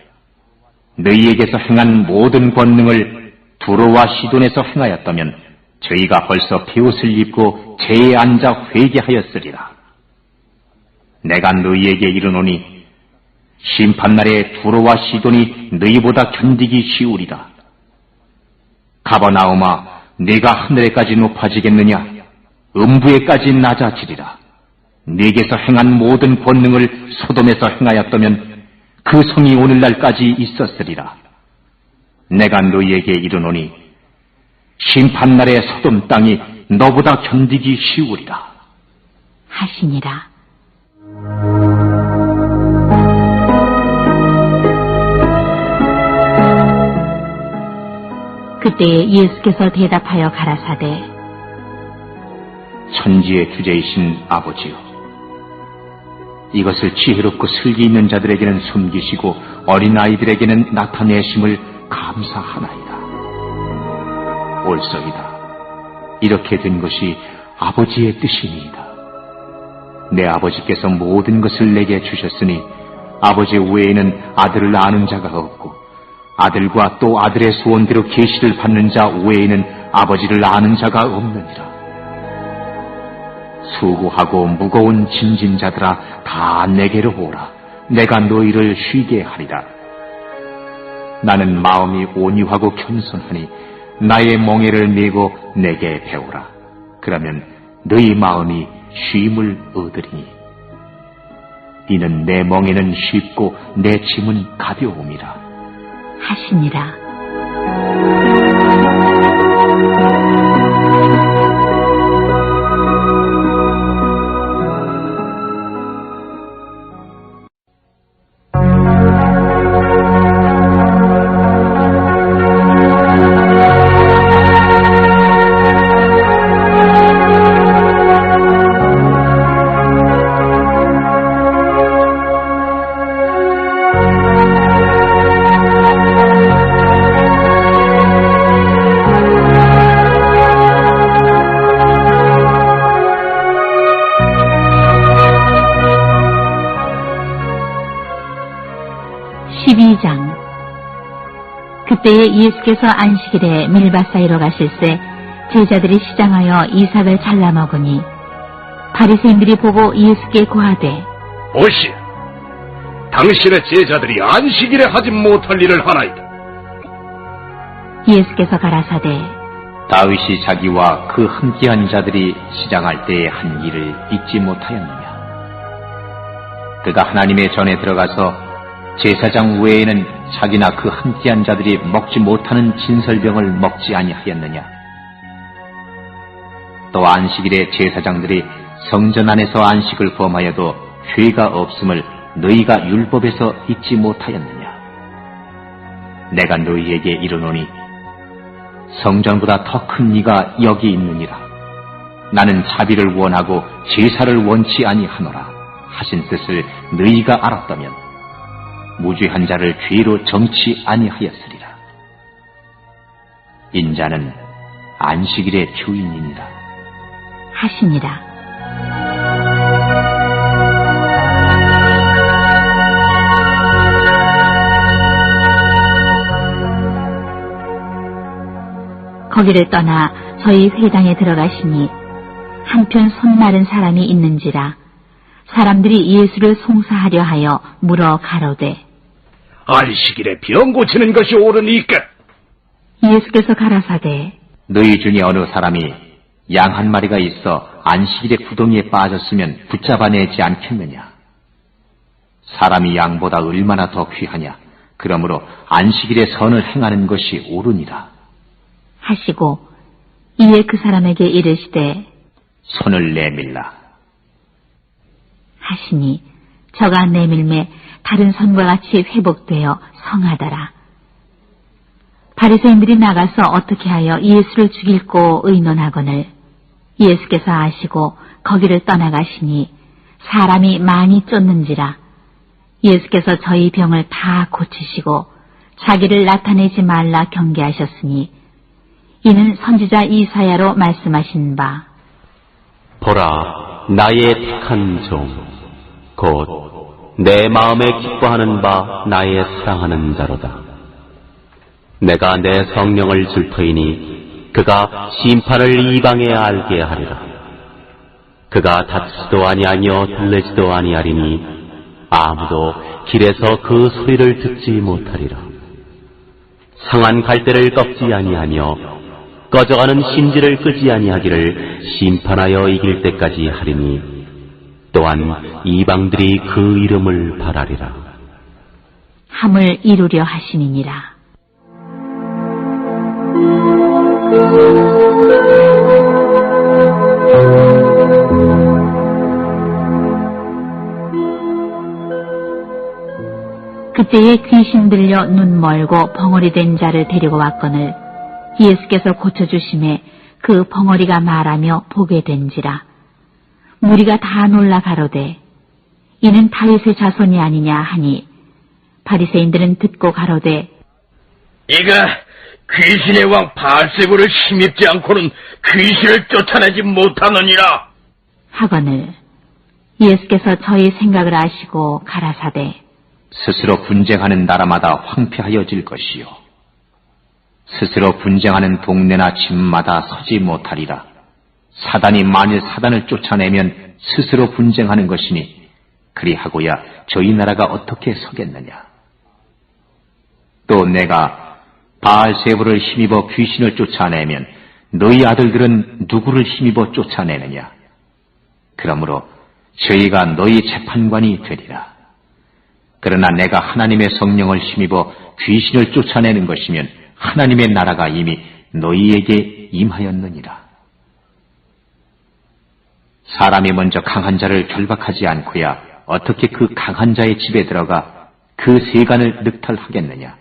너희에게서 행한 모든 권능을 두로와 시돈에서 행하였다면 저희가 벌써 베옷을 입고 제에 앉아 회개하였으리라. 내가 너희에게 이르노니 심판날에 두로와 시돈이 너희보다 견디기 쉬우리라. 가버나움아 네가 하늘에까지 높아지겠느냐 음부에까지 낮아지리라. 네게서 행한 모든 권능을 소돔에서 행하였다면 그 성이 오늘날까지 있었으리라. 내가 너희에게 이르노니 심판날에 소돔 땅이 너보다 견디기 쉬우리라. 하시니라. 그때 예수께서 대답하여 가라사대 천지의 주제이신 아버지여 이것을 지혜롭고 슬기 있는 자들에게는 숨기시고 어린아이들에게는 나타내심을 감사하나이다. 옳소이다. 이렇게 된 것이 아버지의 뜻이니이다. 내 아버지께서 모든 것을 내게 주셨으니 아버지 외에는 아들을 아는 자가 없고 아들과 또 아들의 소원대로 계시를 받는 자 외에는 아버지를 아는 자가 없느니라. 수고하고 무거운 짐진 자들아 다 내게로 오라. 내가 너희를 쉬게 하리라. 나는 마음이 온유하고 겸손하니 나의 멍에를 메고 내게 배우라. 그러면 너희 마음이 쉼을 얻으리니 이는 내 멍에는 쉽고 내 짐은 가벼움이라. 하시니라. 그때에 예수께서 안식일에 밀밭 사이로 가실새 제자들이 시장하여 이삭을 잘라 먹으니 바리새인들이 보고 예수께 고하되 보시오, 당신의 제자들이 안식일에 하지 못할 일을 하나이다. 예수께서 가라사대 다윗이 자기와 그 함께한 자들이 시장할 때에 한 일을 잊지 못하였느냐. 그가 하나님의 전에 들어가서 제사장 외에는 자기나 그 함께한 자들이 먹지 못하는 진설병을 먹지 아니하였느냐. 또 안식일에 제사장들이 성전 안에서 안식을 범하여도 죄가 없음을 너희가 율법에서 잊지 못하였느냐. 내가 너희에게 이르노니 성전보다 더 큰 이가 여기 있느니라. 나는 자비를 원하고 제사를 원치 아니하노라 하신 뜻을 너희가 알았다면 무죄한 자를 죄로 정치 아니하였으리라. 인자는 안식일의 주인이니라. 하시니라. 거기를 떠나 저희 회당에 들어가시니 한편 손 마른 사람이 있는지라 사람들이 예수를 송사하려 하여 물어 가로되 안식일에 병 고치는 것이 옳으니까 예수께서 가라사대 너희 중에 어느 사람이 양 한 마리가 있어 안식일에 구덩이에 빠졌으면 붙잡아내지 않겠느냐? 사람이 양보다 얼마나 더 귀하냐? 그러므로 안식일에 선을 행하는 것이 옳으니라. 하시고 이에 그 사람에게 이르시되 손을 내밀라. 하시니 저가 내밀매 다른 손과 같이 회복되어 성하더라. 바리새인들이 나가서 어떻게 하여 예수를 죽일고 의논하거늘 예수께서 아시고 거기를 떠나가시니 사람이 많이 쫓는지라 예수께서 저희 병을 다 고치시고 자기를 나타내지 말라 경계하셨으니 이는 선지자 이사야로 말씀하신 바 보라, 나의 택한 종, 곧 내 마음에 기뻐하는 바 나의 사랑하는 자로다. 내가 내 성령을 줄 터이니 그가 심판을 이방에 알게 하리라. 그가 다투지도 아니하며 들레지도 아니하리니 아무도 길에서 그 소리를 듣지 못하리라. 상한 갈대를 꺾지 아니하며 꺼져가는 심지를 끄지 아니하기를 심판하여 이길 때까지 하리니 또한 이방들이 그 이름을 바라리라. 함을 이루려 하심이니라. 그때에 귀신 들려 눈 멀고 벙어리 된 자를 데리고 왔거늘 예수께서 고쳐주심에 그 벙어리가 말하며 보게 된지라. 무리가 다 놀라 가로되 이는 다윗의 자손이 아니냐 하니 바리새인들은 듣고 가로되 이가 귀신의 왕 바알세부를 힘입지 않고는 귀신을 쫓아내지 못하느니라. 하거늘 예수께서 저희 생각을 아시고 가라사대 스스로 분쟁하는 나라마다 황폐하여질 것이요. 스스로 분쟁하는 동네나 집마다 서지 못하리라. 사단이 만일 사단을 쫓아내면 스스로 분쟁하는 것이니 그리하고야 저희 나라가 어떻게 서겠느냐. 또 내가 바알세부를 힘입어 귀신을 쫓아내면 너희 아들들은 누구를 힘입어 쫓아내느냐. 그러므로 저희가 너희 재판관이 되리라. 그러나 내가 하나님의 성령을 힘입어 귀신을 쫓아내는 것이면 하나님의 나라가 이미 너희에게 임하였느니라. 사람이 먼저 강한 자를 결박하지 않고야 어떻게 그 강한 자의 집에 들어가 그 세간을 늑탈하겠느냐.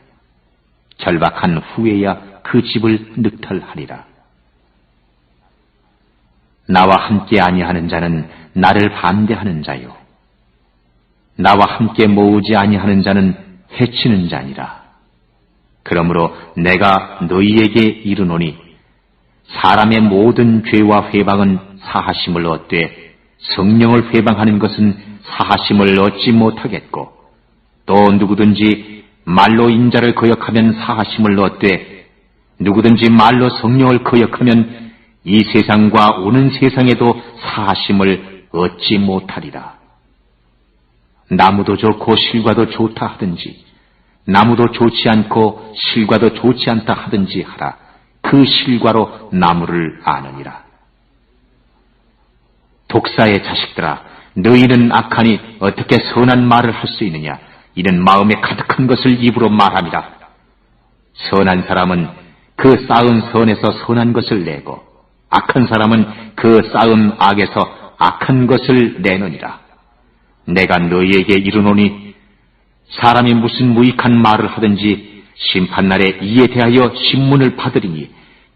결박한 후에야 그 집을 늑탈하리라. 나와 함께 아니하는 자는 나를 반대하는 자요. 나와 함께 모으지 아니하는 자는 해치는 자니라. 그러므로 내가 너희에게 이르노니 사람의 모든 죄와 회방은 사하심을 얻되 성령을 회방하는 것은 사하심을 얻지 못하겠고 또 누구든지 말로 인자를 거역하면 사하심을 얻되 누구든지 말로 성령을 거역하면 이 세상과 오는 세상에도 사하심을 얻지 못하리라. 나무도 좋고 실과도 좋다 하든지 나무도 좋지 않고 실과도 좋지 않다 하든지 하라. 그 실과로 나무를 아느니라. 독사의 자식들아, 너희는 악하니 어떻게 선한 말을 할 수 있느냐. 이는 마음에 가득한 것을 입으로 말함이라. 선한 사람은 그 쌓은 선에서 선한 것을 내고 악한 사람은 그 쌓은 악에서 악한 것을 내느니라. 내가 너희에게 이르노니 사람이 무슨 무익한 말을 하든지 심판날에 이에 대하여 신문을 받으리니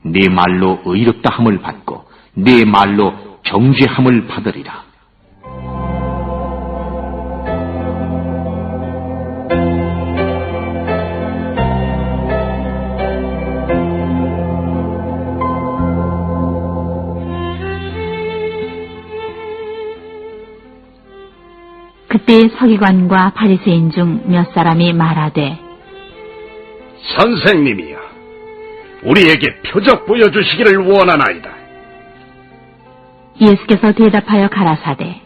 네 말로 의롭다 함을 받고 네 말로 정죄함을 받으리라. 그때 서기관과 바리새인 중 몇 사람이 말하되 선생님이여, 우리에게 표적 보여주시기를 원하나이다. 예수께서 대답하여 가라사대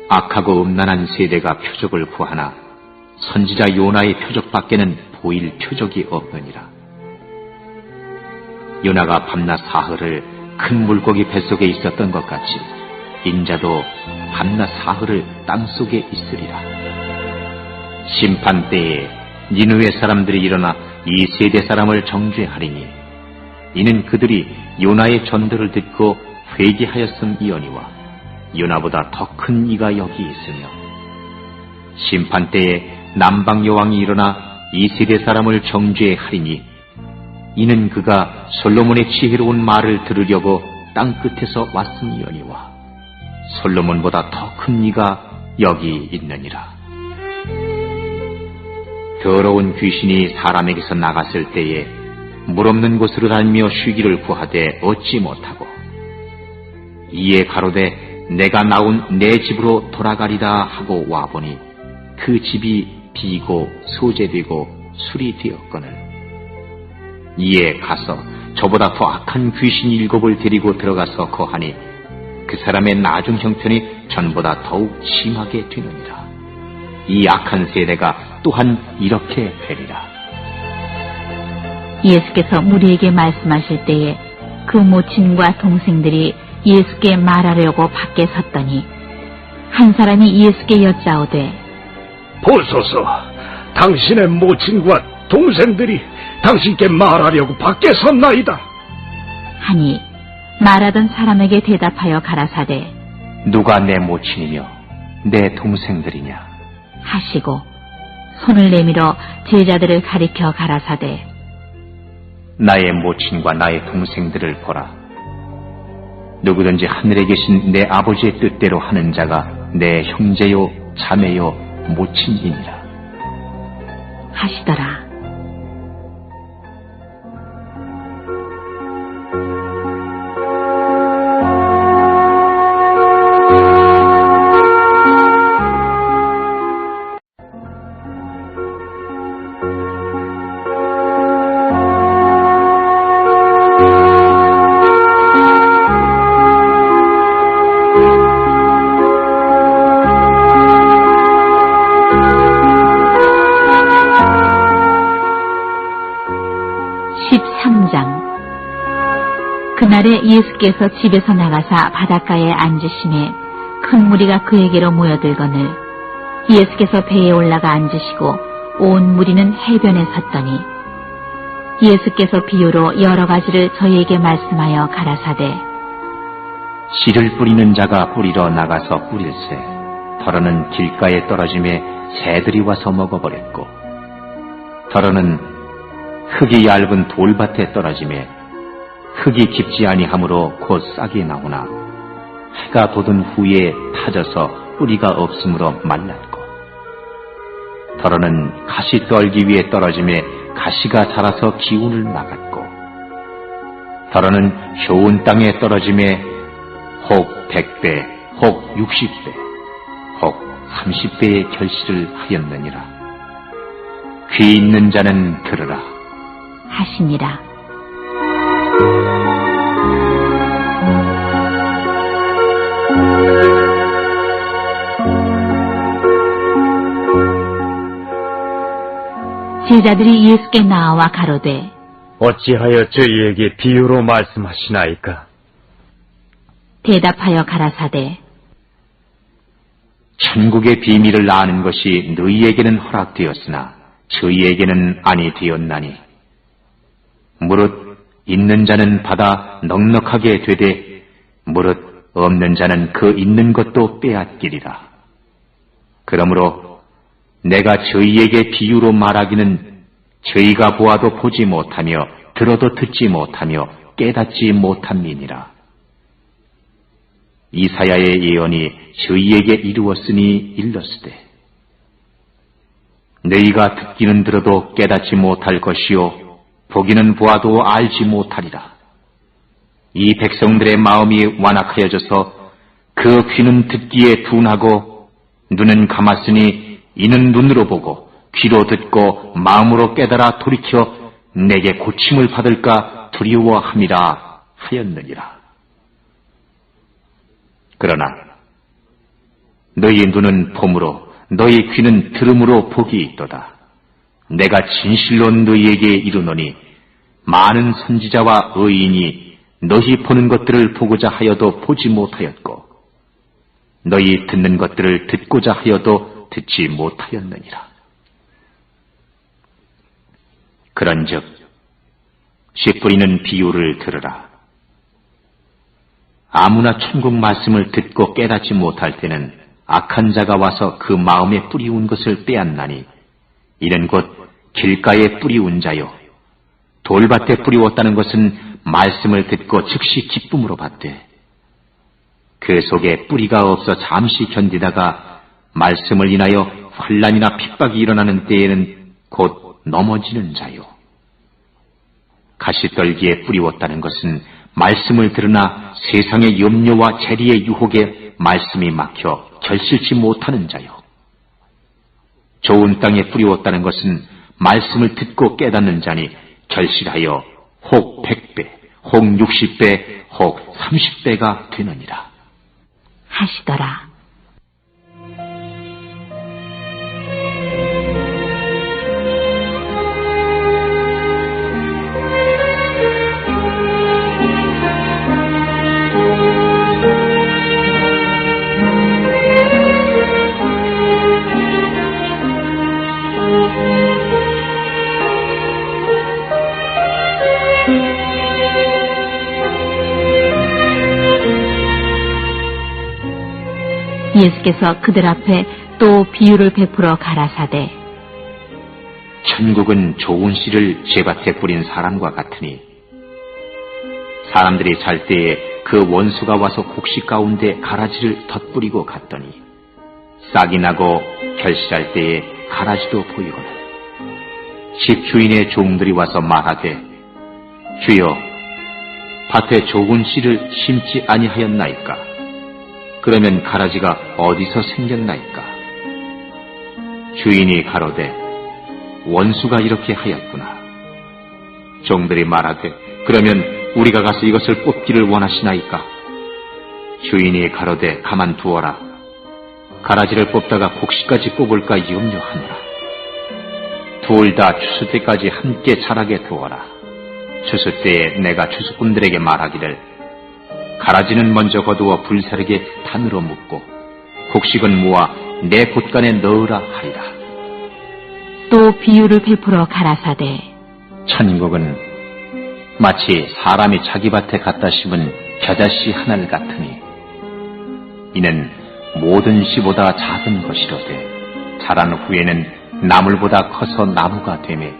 악하고 음란한 세대가 표적을 구하나 선지자 요나의 표적밖에는 보일 표적이 없느니라. 요나가 밤낮 사흘을 큰 물고기 뱃속에 있었던 것 같이 인자도 밤낮 사흘을 땅속에 있으리라. 심판 때에 니느웨 사람들이 일어나 이 세대 사람을 정죄하리니 이는 그들이 요나의 전도를 듣고 회개하였음이오니와 요나보다 더 큰 이가 여기 있으며 심판 때에 남방 여왕이 일어나 이 세대 사람을 정죄하리니 이는 그가 솔로몬의 지혜로운 말을 들으려고 땅 끝에서 왔음이오니와 솔로몬보다 더 큰 이가 여기 있느니라. 더러운 귀신이 사람에게서 나갔을 때에 물 없는 곳으로 다니며 쉬기를 구하되 얻지 못하고 이에 가로되 내가 나온 내 집으로 돌아가리라 하고 와보니 그 집이 비고 소재되고 술이 되었거늘 이에 가서 저보다 더 악한 귀신 7을 데리고 들어가서 거하니 그 사람의 나중 형편이 전보다 더욱 심하게 되느니라. 이 악한 세대가 또한 이렇게 되리라. 예수께서 무리에게 말씀하실 때에 그 모친과 동생들이 예수께 말하려고 밖에 섰더니 한 사람이 예수께 여짜오되 보소서, 당신의 모친과 동생들이 당신께 말하려고 밖에 섰나이다. 하니 말하던 사람에게 대답하여 가라사대 누가 내 모친이며 내 동생들이냐? 하시고 손을 내밀어 제자들을 가리켜 가라사대 나의 모친과 나의 동생들을 보라. 누구든지 하늘에 계신 내 아버지의 뜻대로 하는 자가 내 형제요 자매요 모친이니라 하시더라. 그날에 예수께서 집에서 나가사 바닷가에 앉으심에 큰 무리가 그에게로 모여들거늘 예수께서 배에 올라가 앉으시고 온 무리는 해변에 섰더니 예수께서 비유로 여러 가지를 저희에게 말씀하여 가라사대 씨를 뿌리는 자가 뿌리러 나가서 뿌릴새 더러는 길가에 떨어짐에 새들이 와서 먹어버렸고 더러는 흙이 얇은 돌밭에 떨어짐에 흙이 깊지 아니하므로 곧 싹이 나오나 해가 돋은 후에 타져서 뿌리가 없으므로 말랐고 더러는 가시 떨기 위에 떨어짐에 가시가 자라서 기운을 막았고 더러는 좋은 땅에 떨어짐에 혹 100배 혹 60배 혹 30배의 결실을 하였느니라. 귀 있는 자는 들으라 하시니라. 제자들이 예수께 나와 가로되 어찌하여 저희에게 비유로 말씀하시나이까? 대답하여 가라사대 천국의 비밀을 아는 것이 너희에게는 허락되었으나 저희에게는 아니 되었나니 무릇 있는 자는 받아 넉넉하게 되되 무릇 없는 자는 그 있는 것도 빼앗기리라. 그러므로 내가 저희에게 비유로 말하기는 저희가 보아도 보지 못하며 들어도 듣지 못하며 깨닫지 못함이니라. 이사야의 예언이 저희에게 이루었으니 일렀으되 너희가 듣기는 들어도 깨닫지 못할 것이요 보기는 보아도 알지 못하리라. 이 백성들의 마음이 완악하여져서 그 귀는 듣기에 둔하고 눈은 감았으니 이는 눈으로 보고 귀로 듣고 마음으로 깨달아 돌이켜 내게 고침을 받을까 두려워함이라 하였느니라. 그러나 너희 눈은 봄으로 너희 귀는 들음으로 복이 있도다. 내가 진실로 너희에게 이르노니 많은 선지자와 의인이 너희 보는 것들을 보고자 하여도 보지 못하였고 너희 듣는 것들을 듣고자 하여도 듣지 못하였느니라. 그런즉 씨 뿌리는 비유를 들으라. 아무나 천국 말씀을 듣고 깨닫지 못할 때는 악한 자가 와서 그 마음에 뿌리운 것을 빼앗나니 이는 곧 길가에 뿌리운 자요 돌밭에 뿌리웠다는 것은 말씀을 듣고 즉시 기쁨으로 받되 그 속에 뿌리가 없어 잠시 견디다가 말씀을 인하여 환난이나 핍박이 일어나는 때에는 곧 넘어지는 자요. 가시떨기에 뿌리웠다는 것은 말씀을 들으나 세상의 염려와 재리의 유혹에 말씀이 막혀 결실치 못하는 자요. 좋은 땅에 뿌리웠다는 것은 말씀을 듣고 깨닫는 자니 결실하여 혹 100배, 혹 60배, 혹 30배가 되느니라. 하시더라. 예수께서 그들 앞에 또 비유를 베풀어 가라사대 천국은 좋은 씨를 제밭에 뿌린 사람과 같으니 사람들이 잘 때에 그 원수가 와서 곡식 가운데 가라지를 덧뿌리고 갔더니 싹이 나고 결실할 때에 가라지도 보이거늘 집주인의 종들이 와서 말하되 주여 밭에 좋은 씨를 심지 아니하였나이까? 그러면 가라지가 어디서 생겼나이까? 주인이 가로되 원수가 이렇게 하였구나. 종들이 말하되 그러면 우리가 가서 이것을 뽑기를 원하시나이까? 주인이 가로되 가만두어라. 가라지를 뽑다가 곡식까지 뽑을까 염려하노라. 둘 다 추수 때까지 함께 자라게 두어라. 추수 때에 내가 추수꾼들에게 말하기를 가라지는 먼저 거두어 불사르게 단으로 묶고 곡식은 모아 내 곳간에 넣으라 하리라. 또 비유를 베풀어 가라사대 천국은 마치 사람이 자기 밭에 갖다 심은 겨자씨 하나를 같으니 이는 모든 씨보다 작은 것이로되 자란 후에는 나물보다 커서 나무가 되매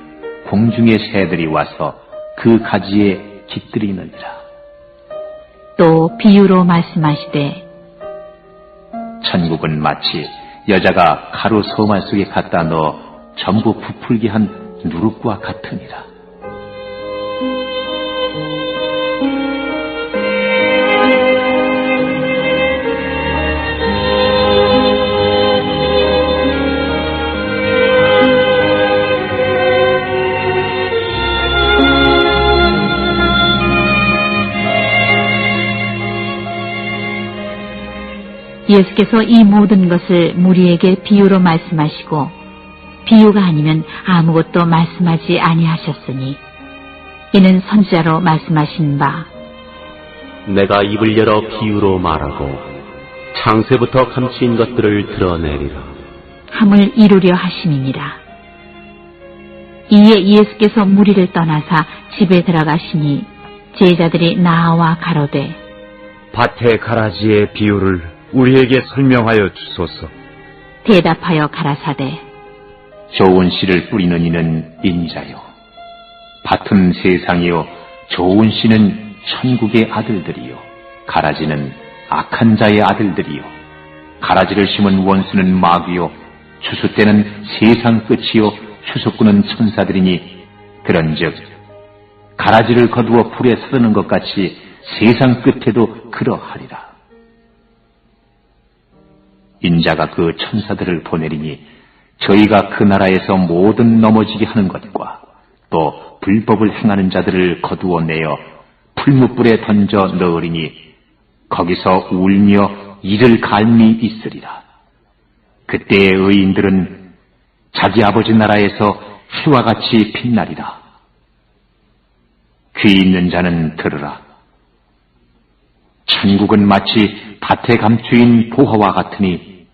공중의 새들이 와서 그 가지에 깃들이느니라. 또 비유로 말씀하시되 천국은 마치 여자가 가루 소말 속에 갖다 넣어 전부 부풀게 한 누룩과 같으니라. 예수께서 이 모든 것을 무리에게 비유로 말씀하시고 비유가 아니면 아무것도 말씀하지 아니하셨으니 이는 선지자로 말씀하신 바 내가 입을 열어 비유로 말하고 창세부터 감추인 것들을 드러내리라 함을 이루려 하심이니라. 이에 예수께서 무리를 떠나사 집에 들어가시니 제자들이 나와 가로되 밭의 가라지의 비유를 우리에게 설명하여 주소서. 대답하여 가라사대 좋은 씨를 뿌리는 이는 인자요 밭은 세상이요 좋은 씨는 천국의 아들들이요 가라지는 악한 자의 아들들이요 가라지를 심은 원수는 마귀요 추수 때는 세상 끝이요 추수꾼은 천사들이니 그런즉 가라지를 거두어 불에 사르는 것 같이 세상 끝에도 그러하리라. 인자가 그 천사들을 보내리니 저희가 그 나라에서 모든 넘어지게 하는 것과 또 불법을 행하는 자들을 거두어내어 풀무불에 던져 넣으리니 거기서 울며 이를 갈미 있으리라. 그때의 의인들은 자기 아버지 나라에서 해와 같이 빛나리라. 귀 있는 자는 들으라. 천국은 마치 밭에 감추인 보화와 같으니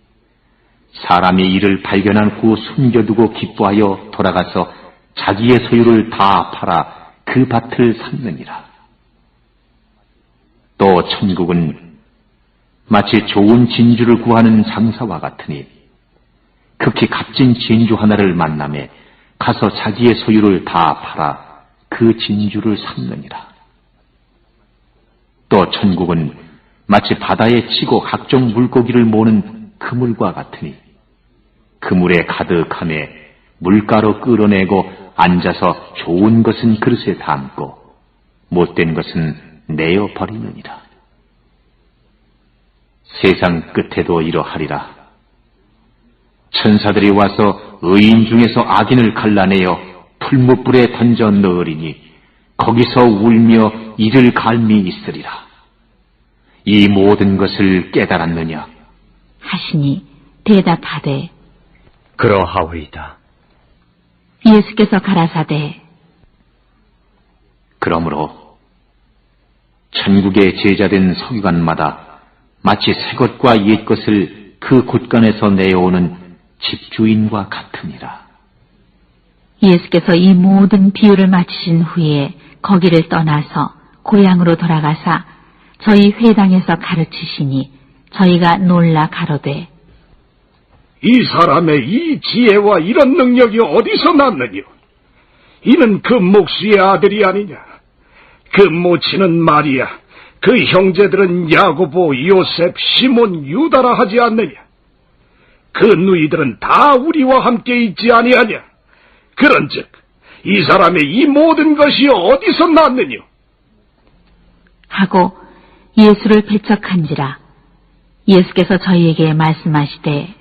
사람이 이를 발견한 후 숨겨두고 기뻐하여 돌아가서 자기의 소유를 다 팔아 그 밭을 샀느니라. 또 천국은 마치 좋은 진주를 구하는 장사와 같으니 극히 값진 진주 하나를 만나매 가서 자기의 소유를 다 팔아 그 진주를 샀느니라. 또 천국은 마치 바다에 치고 각종 물고기를 모는 그물과 같으니 그물에 가득함에 물가로 끌어내고 앉아서 좋은 것은 그릇에 담고 못된 것은 내어 버리느니라. 세상 끝에도 이러하리라. 천사들이 와서 의인 중에서 악인을 갈라내어 풀무불에 던져 넣으리니 거기서 울며 이를 갈미 있으리라. 이 모든 것을 깨달았느냐? 하시니 대답하되 그러하오이다. 예수께서 가라사대 그러므로 천국의 제자된 서기관마다 마치 새 것과 옛 것을 그 곳간에서 내어오는 집주인과 같으니라. 예수께서 이 모든 비유를 마치신 후에 거기를 떠나서 고향으로 돌아가사 저희 회당에서 가르치시니 저희가 놀라 가로되 이 사람의 이 지혜와 이런 능력이 어디서 났느냐? 이는 그 목수의 아들이 아니냐? 그 모친은 마리아, 그 형제들은 야고보, 요셉, 시몬, 유다라 하지 않느냐? 그 누이들은 다 우리와 함께 있지 아니하냐? 그런즉 이 사람의 이 모든 것이 어디서 났느냐? 하고 예수를 배척한지라. 예수께서 저희에게 말씀하시되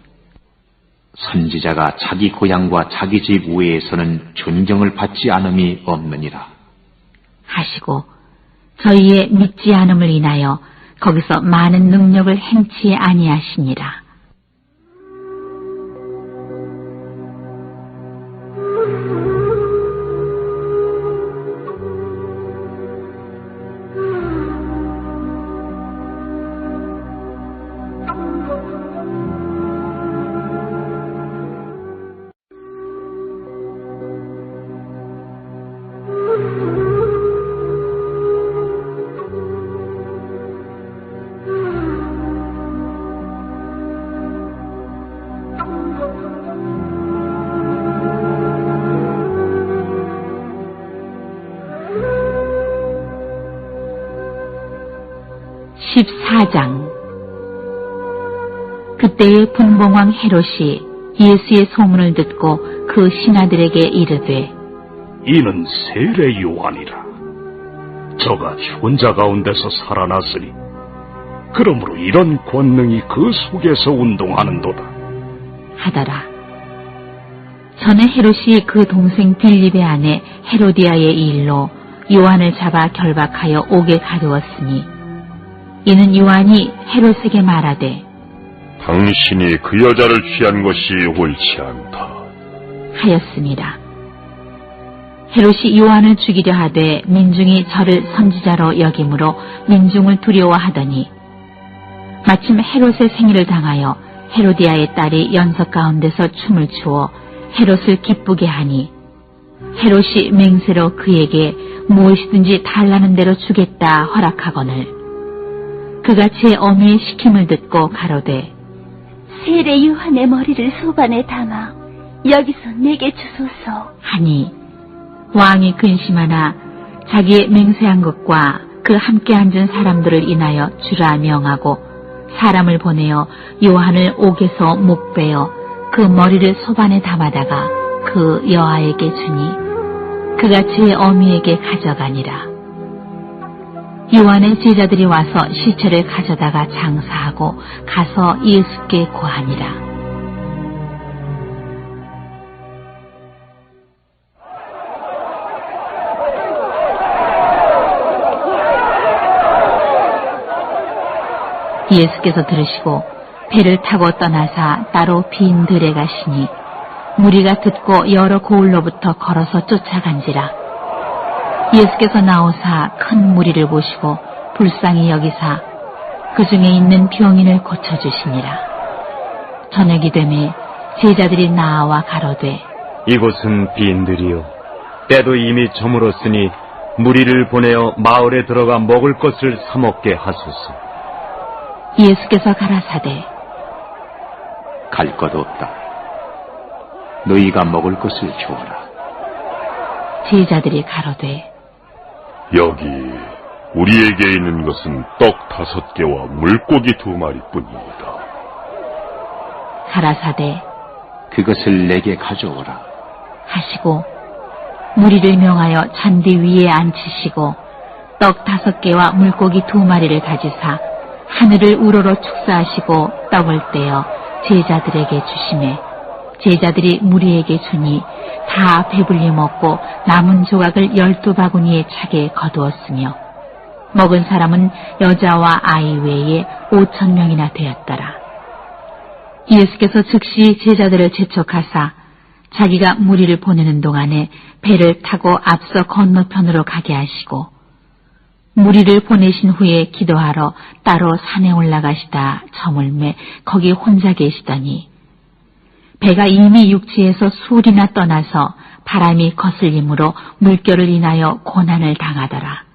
선지자가 자기 고향과 자기 집 외에서는 존경을 받지 않음이 없느니라. 하시고 저희의 믿지 않음을 인하여 거기서 많은 능력을 행치 아니하시니라. 그때의 분봉왕 헤롯이 예수의 소문을 듣고 그 신하들에게 이르되 이는 세례 요한이라. 저가 죽은 자 가운데서 살아났으니 그러므로 이런 권능이 그 속에서 운동하는도다 하더라. 전에 헤롯이 그 동생 빌립의 아내 헤로디아의 일로 요한을 잡아 결박하여 옥에 가두었으니 이는 요한이 헤롯에게 말하되 당신이 그 여자를 취한 것이 옳지 않다 하였습니다. 헤롯이 요한을 죽이려 하되 민중이 저를 선지자로 여김으로 민중을 두려워하더니 마침 헤롯의 생일을 당하여 헤로디아의 딸이 연석 가운데서 춤을 추어 헤롯을 기쁘게 하니 헤롯이 맹세로 그에게 무엇이든지 달라는 대로 주겠다 허락하거늘 그가 제 어미의 시킴을 듣고 가로되 세례 요한의 머리를 소반에 담아 여기서 내게 주소서 하니 왕이 근심하나 자기의 맹세한 것과 그 함께 앉은 사람들을 인하여 주라 명하고 사람을 보내어 요한을 옥에서 목베어 그 머리를 소반에 담아다가 그 여아에게 주니 그가 제 어미에게 가져가니라. 요한의 제자들이 와서 시체를 가져다가 장사하고 가서 예수께 고하니라. 예수께서 들으시고 배를 타고 떠나사 따로 빈 들에 가시니 무리가 듣고 여러 고을로부터 걸어서 쫓아간지라. 예수께서 나오사 큰 무리를 보시고 불쌍히 여기사 그 중에 있는 병인을 고쳐주시니라. 저녁이 되매 제자들이 나와 가로되 이곳은 빈들이요 때도 이미 저물었으니 무리를 보내어 마을에 들어가 먹을 것을 사 먹게 하소서. 예수께서 가라사대 갈 것 없다. 너희가 먹을 것을 주어라. 제자들이 가로되 여기 우리에게 있는 것은 떡 5개와 물고기 2마리뿐입니다. 가라사대 그것을 내게 가져오라. 하시고 무리를 명하여 잔디 위에 앉히시고 떡 5개와 물고기 2마리를 가지사 하늘을 우러러 축사하시고 떡을 떼어 제자들에게 주시매 제자들이 무리에게 주니 다 배불리 먹고 남은 조각을 12바구니에 차게 거두었으며 먹은 사람은 여자와 아이 외에 5,000명이나 되었더라. 예수께서 즉시 제자들을 재촉하사 자기가 무리를 보내는 동안에 배를 타고 앞서 건너편으로 가게 하시고 무리를 보내신 후에 기도하러 따로 산에 올라가시다 저물매 거기 혼자 계시더니 배가 이미 육지에서 수울이나 떠나서 바람이 거슬림으로 물결을 인하여 고난을 당하더라.